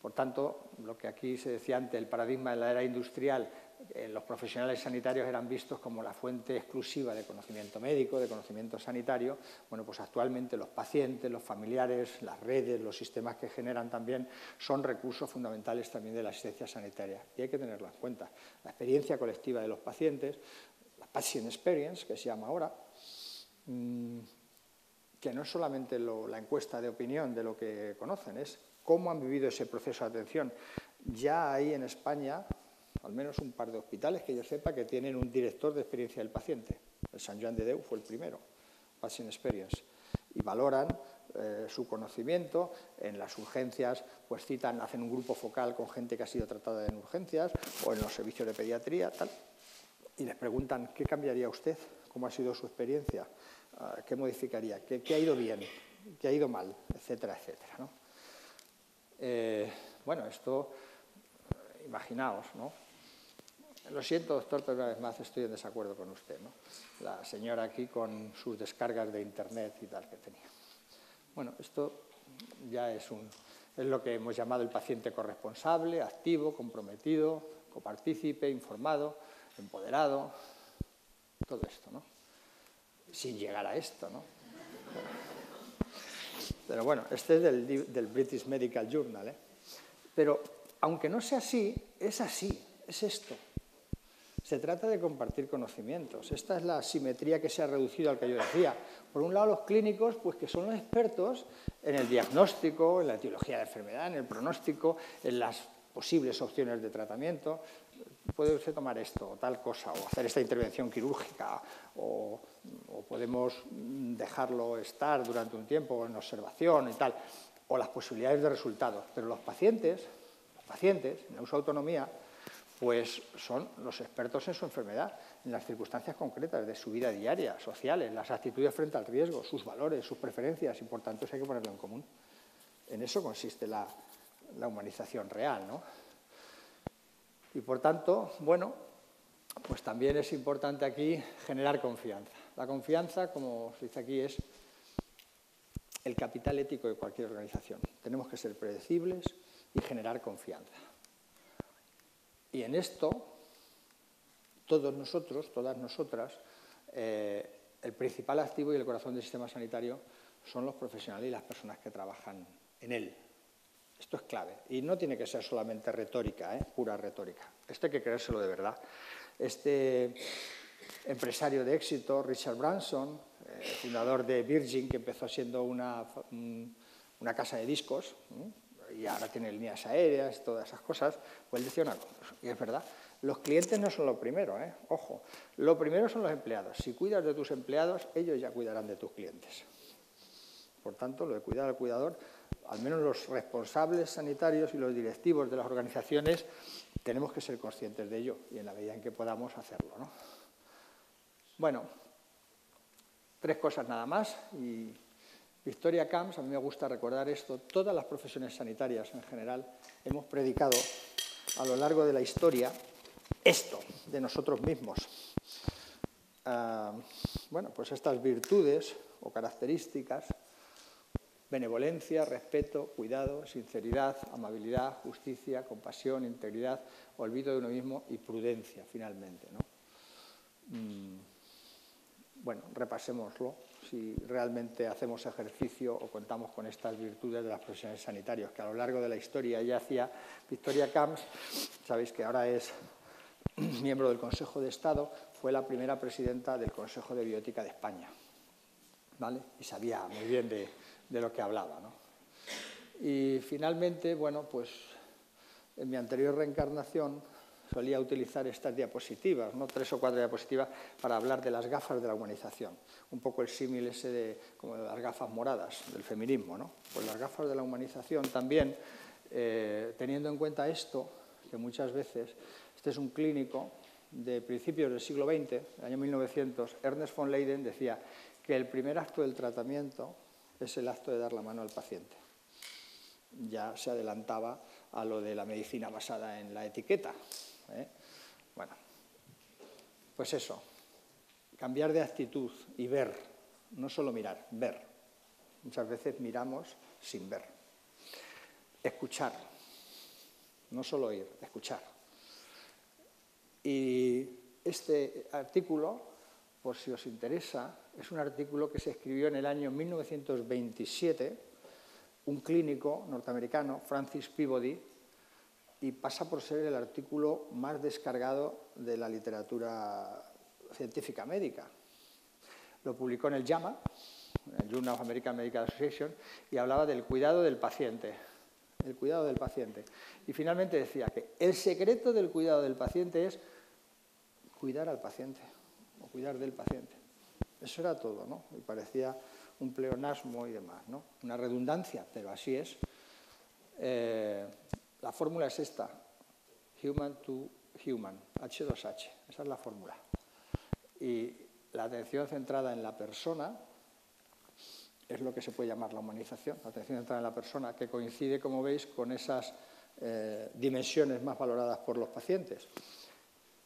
Por tanto, lo que aquí se decía antes, el paradigma de la era industrial, los profesionales sanitarios eran vistos como la fuente exclusiva de conocimiento médico, de conocimiento sanitario. Bueno, pues actualmente los pacientes, los familiares, las redes, los sistemas que generan también son recursos fundamentales también de la asistencia sanitaria y hay que tenerlo en cuenta. La experiencia colectiva de los pacientes, la patient experience, que se llama ahora, que no es solamente la encuesta de opinión de lo que conocen, es cómo han vivido ese proceso de atención. Ya hay en España al menos un par de hospitales que yo sepa que tienen un director de experiencia del paciente. El Sant Joan de Déu fue el primero, Patient Experience, y valoran su conocimiento. En las urgencias pues hacen un grupo focal con gente que ha sido tratada en urgencias o en los servicios de pediatría, tal, y les preguntan ¿qué cambiaría usted? ¿Cómo ha sido su experiencia? ¿Qué modificaría? ¿Qué ha ido bien? ¿Qué ha ido mal? Etcétera, etcétera, ¿no? Bueno, esto, imaginaos, ¿no? Lo siento, doctor, pero una vez más estoy en desacuerdo con usted, ¿no? La señora aquí con sus descargas de Internet y tal que tenía. Bueno, esto ya es lo que hemos llamado el paciente corresponsable, activo, comprometido, copartícipe, informado, empoderado, todo esto, ¿no? Sin llegar a esto, ¿no? Pero bueno, este es del British Medical Journal, ¿eh? Pero, aunque no sea así, es esto. Se trata de compartir conocimientos. Esta es la asimetría que se ha reducido al que yo decía. Por un lado, los clínicos, pues que son los expertos en el diagnóstico, en la etiología de la enfermedad, en el pronóstico, en las posibles opciones de tratamiento. Puede usted tomar esto o tal cosa, o hacer esta intervención quirúrgica, o podemos dejarlo estar durante un tiempo en observación y tal, o las posibilidades de resultados. Pero los pacientes, en su autonomía, pues son los expertos en su enfermedad, en las circunstancias concretas de su vida diaria, sociales, las actitudes frente al riesgo, sus valores, sus preferencias, y por tanto eso hay que ponerlo en común. En eso consiste la humanización real, ¿no? Y por tanto, bueno, pues también es importante aquí generar confianza. La confianza, como se dice aquí, es el capital ético de cualquier organización. Tenemos que ser predecibles y generar confianza. Y en esto, todos nosotros, todas nosotras, el principal activo y el corazón del sistema sanitario son los profesionales y las personas que trabajan en él. Esto es clave. Y no tiene que ser solamente retórica, pura retórica. Esto hay que creérselo de verdad. Este empresario de éxito, Richard Branson, fundador de Virgin, que empezó siendo una casa de discos, y ahora tiene líneas aéreas, todas esas cosas, pues él decía una cosa, y es verdad, los clientes no son lo primero, ojo, lo primero son los empleados. Si cuidas de tus empleados, ellos ya cuidarán de tus clientes. Por tanto, lo de cuidar al cuidador, al menos los responsables sanitarios y los directivos de las organizaciones, tenemos que ser conscientes de ello y en la medida en que podamos hacerlo, ¿no? Bueno, 3 cosas nada más. Y Victoria Camps, a mí me gusta recordar esto, todas las profesiones sanitarias en general hemos predicado a lo largo de la historia esto de nosotros mismos. Bueno, pues estas virtudes o características: benevolencia, respeto, cuidado, sinceridad, amabilidad, justicia, compasión, integridad, olvido de uno mismo y prudencia, finalmente, ¿no? Bueno, repasémoslo, si realmente hacemos ejercicio o contamos con estas virtudes de las profesionales sanitarias, que a lo largo de la historia ya hacía Victoria Camps. Sabéis que ahora es miembro del Consejo de Estado, fue la primera presidenta del Consejo de Bioética de España, ¿vale? Y sabía muy bien de lo que hablaba, ¿no? Y finalmente, bueno, pues en mi anterior reencarnación solía utilizar estas diapositivas, ¿no? 3 o 4 diapositivas para hablar de las gafas de la humanización. Un poco el símil ese como de las gafas moradas del feminismo, ¿no? Pues las gafas de la humanización también, teniendo en cuenta esto, que muchas veces, este es un clínico de principios del siglo XX, el año 1900, Ernest von Leyden decía que el primer acto del tratamiento es el acto de dar la mano al paciente. Ya se adelantaba a lo de la medicina basada en la etiqueta, Bueno, pues eso, cambiar de actitud y ver, no solo mirar, ver. Muchas veces miramos sin ver. Escuchar, no solo oír, escuchar. Y este artículo, por si os interesa, es un artículo que se escribió en el año 1927, un clínico norteamericano, Francis Peabody, y pasa por ser el artículo más descargado de la literatura científica médica. Lo publicó en el JAMA, el Journal of American Medical Association, y hablaba del cuidado del paciente. El cuidado del paciente. Y finalmente decía que el secreto del cuidado del paciente es cuidar al paciente o cuidar del paciente. Eso era todo, ¿no? Y parecía un pleonasmo y demás, ¿no? Una redundancia, pero así es. La fórmula es esta, human to human, H2H, esa es la fórmula. Y la atención centrada en la persona es lo que se puede llamar la humanización, la atención centrada en la persona, que coincide, como veis, con esas dimensiones más valoradas por los pacientes.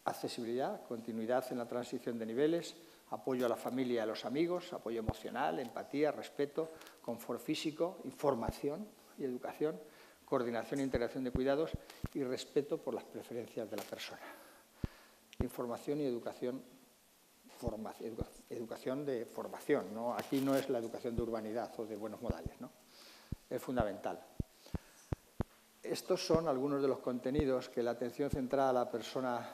Accesibilidad, continuidad en la transición de niveles, apoyo a la familia y a los amigos, apoyo emocional, empatía, respeto, confort físico, información y educación, coordinación e integración de cuidados y respeto por las preferencias de la persona. Información y educación, educación de formación, ¿no? Aquí no es la educación de urbanidad o de buenos modales, ¿no? Es fundamental. Estos son algunos de los contenidos que la atención centrada a la persona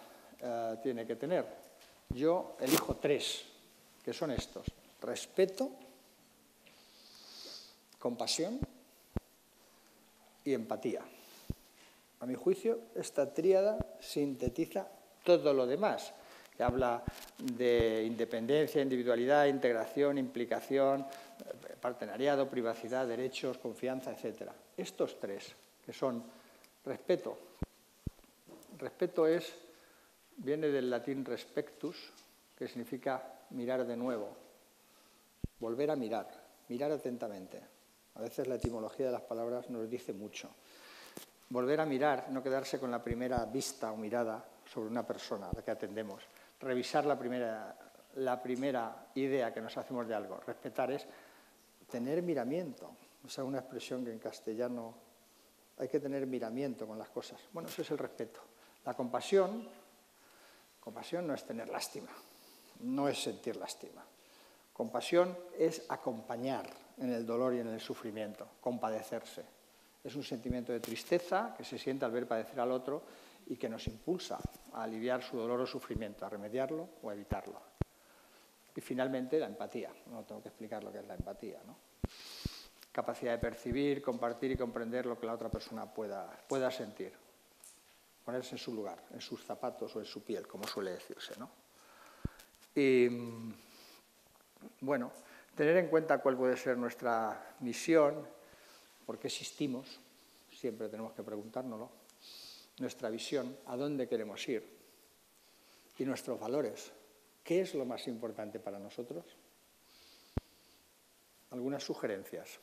tiene que tener. Yo elijo 3, que son estos: respeto, compasión y empatía. A mi juicio, esta tríada sintetiza todo lo demás, que habla de independencia, individualidad, integración, implicación, partenariado, privacidad, derechos, confianza, etc. Estos 3, que son respeto. Respeto viene del latín respectus, que significa mirar de nuevo, volver a mirar, mirar atentamente. A veces la etimología de las palabras nos dice mucho. Volver a mirar, no quedarse con la primera vista o mirada sobre una persona a la que atendemos. Revisar la primera idea que nos hacemos de algo. Respetar es tener miramiento. O sea, una expresión que en castellano hay que tener miramiento con las cosas. Bueno, eso es el respeto. La compasión no es tener lástima, no es sentir lástima. Compasión es acompañar en el dolor y en el sufrimiento, compadecerse. Es un sentimiento de tristeza que se siente al ver padecer al otro y que nos impulsa a aliviar su dolor o sufrimiento, a remediarlo o a evitarlo. Y finalmente la empatía. No tengo que explicar lo que es la empatía, ¿no? Capacidad de percibir, compartir y comprender lo que la otra persona pueda sentir. Ponerse en su lugar, en sus zapatos o en su piel, como suele decirse, ¿no? Y, bueno, tener en cuenta cuál puede ser nuestra misión, por qué existimos, siempre tenemos que preguntárnoslo, nuestra visión, a dónde queremos ir, y nuestros valores, qué es lo más importante para nosotros. Algunas sugerencias.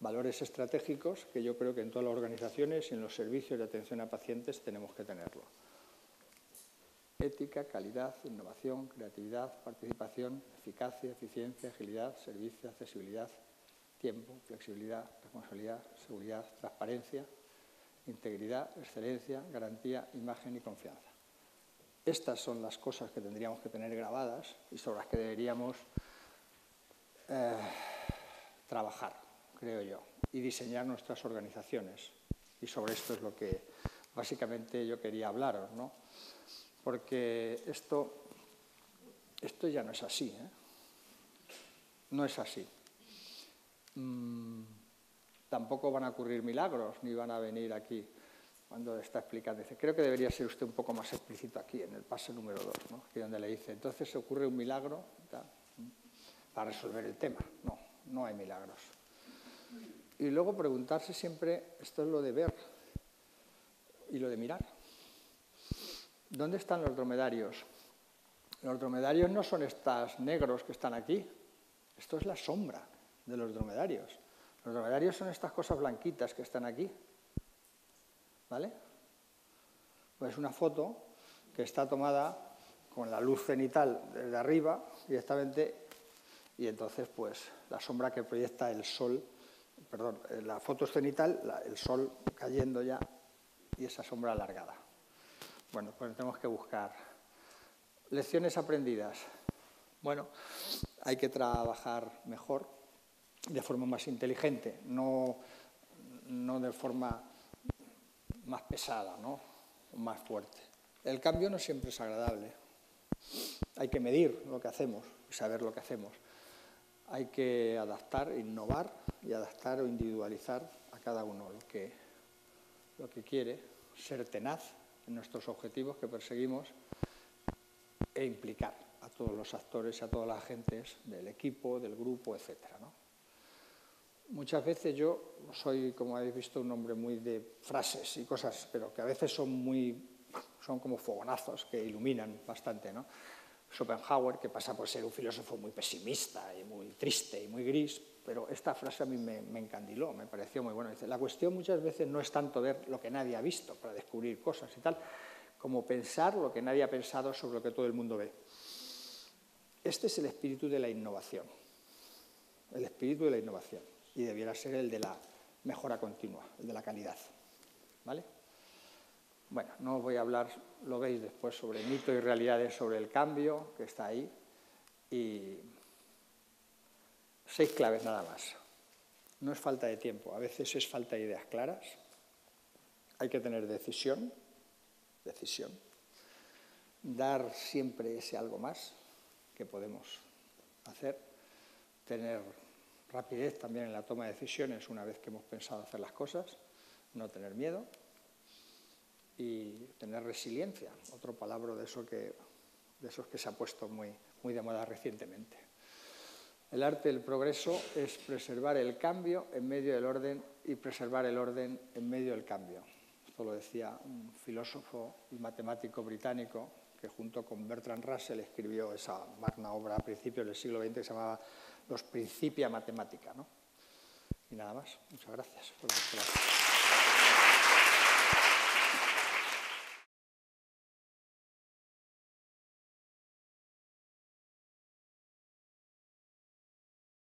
Valores estratégicos que yo creo que en todas las organizaciones y en los servicios de atención a pacientes tenemos que tenerlo. Ética, calidad, innovación, creatividad, participación, eficacia, eficiencia, agilidad, servicio, accesibilidad, tiempo, flexibilidad, responsabilidad, seguridad, transparencia, integridad, excelencia, garantía, imagen y confianza. Estas son las cosas que tendríamos que tener grabadas y sobre las que deberíamos trabajar, creo yo, y diseñar nuestras organizaciones. Y sobre esto es lo que básicamente yo quería hablaros, ¿no? Porque esto ya no es así, ¿eh? No es así. Tampoco van a ocurrir milagros, ni van a venir aquí cuando está explicando. Dice, creo que debería ser usted un poco más explícito aquí, en el paso número 2, ¿no? Aquí donde le dice, entonces ocurre un milagro para resolver el tema. No, no hay milagros. Y luego preguntarse siempre, esto es lo de ver y lo de mirar. ¿Dónde están los dromedarios? Los dromedarios no son estos negros que están aquí. Esto es la sombra de los dromedarios. Los dromedarios son estas cosas blanquitas que están aquí. ¿Vale? Pues una foto que está tomada con la luz cenital desde arriba directamente y entonces pues la sombra que proyecta el sol, perdón, la foto es cenital, el sol cayendo ya y esa sombra alargada. Bueno, pues tenemos que buscar lecciones aprendidas. Bueno, hay que trabajar mejor, de forma más inteligente, no de forma más pesada, ¿no? Más fuerte. El cambio no siempre es agradable. Hay que medir lo que hacemos y saber lo que hacemos. Hay que adaptar, innovar y adaptar o individualizar a cada uno lo que quiere, ser tenaz en nuestros objetivos que perseguimos e implicar a todos los actores y a todas las agentes del equipo, del grupo, etc., ¿no? Muchas veces yo soy, como habéis visto, un hombre muy de frases y cosas, pero que a veces son como fogonazos que iluminan bastante, ¿no? Schopenhauer, que pasa por ser un filósofo muy pesimista y muy triste y muy gris, pero esta frase a mí me encandiló, me pareció muy buena. Dice, la cuestión muchas veces no es tanto ver lo que nadie ha visto para descubrir cosas y tal, como pensar lo que nadie ha pensado sobre lo que todo el mundo ve. Este es el espíritu de la innovación, el espíritu de la innovación, y debiera ser el de la mejora continua, el de la calidad, ¿vale? Bueno, no os voy a hablar, lo veis después, sobre mito y realidades sobre el cambio, que está ahí, y 6 claves nada más. No es falta de tiempo, a veces es falta de ideas claras, hay que tener decisión, dar siempre ese algo más que podemos hacer, tener rapidez también en la toma de decisiones una vez que hemos pensado hacer las cosas, no tener miedo y tener resiliencia, otro palabra de esos que se ha puesto muy de moda recientemente. El arte del progreso es preservar el cambio en medio del orden y preservar el orden en medio del cambio. Esto lo decía un filósofo y matemático británico que junto con Bertrand Russell escribió esa magna obra a principios del siglo XX que se llamaba Los Principia Mathematica, ¿no? Y nada más. Muchas gracias por vuestra atención.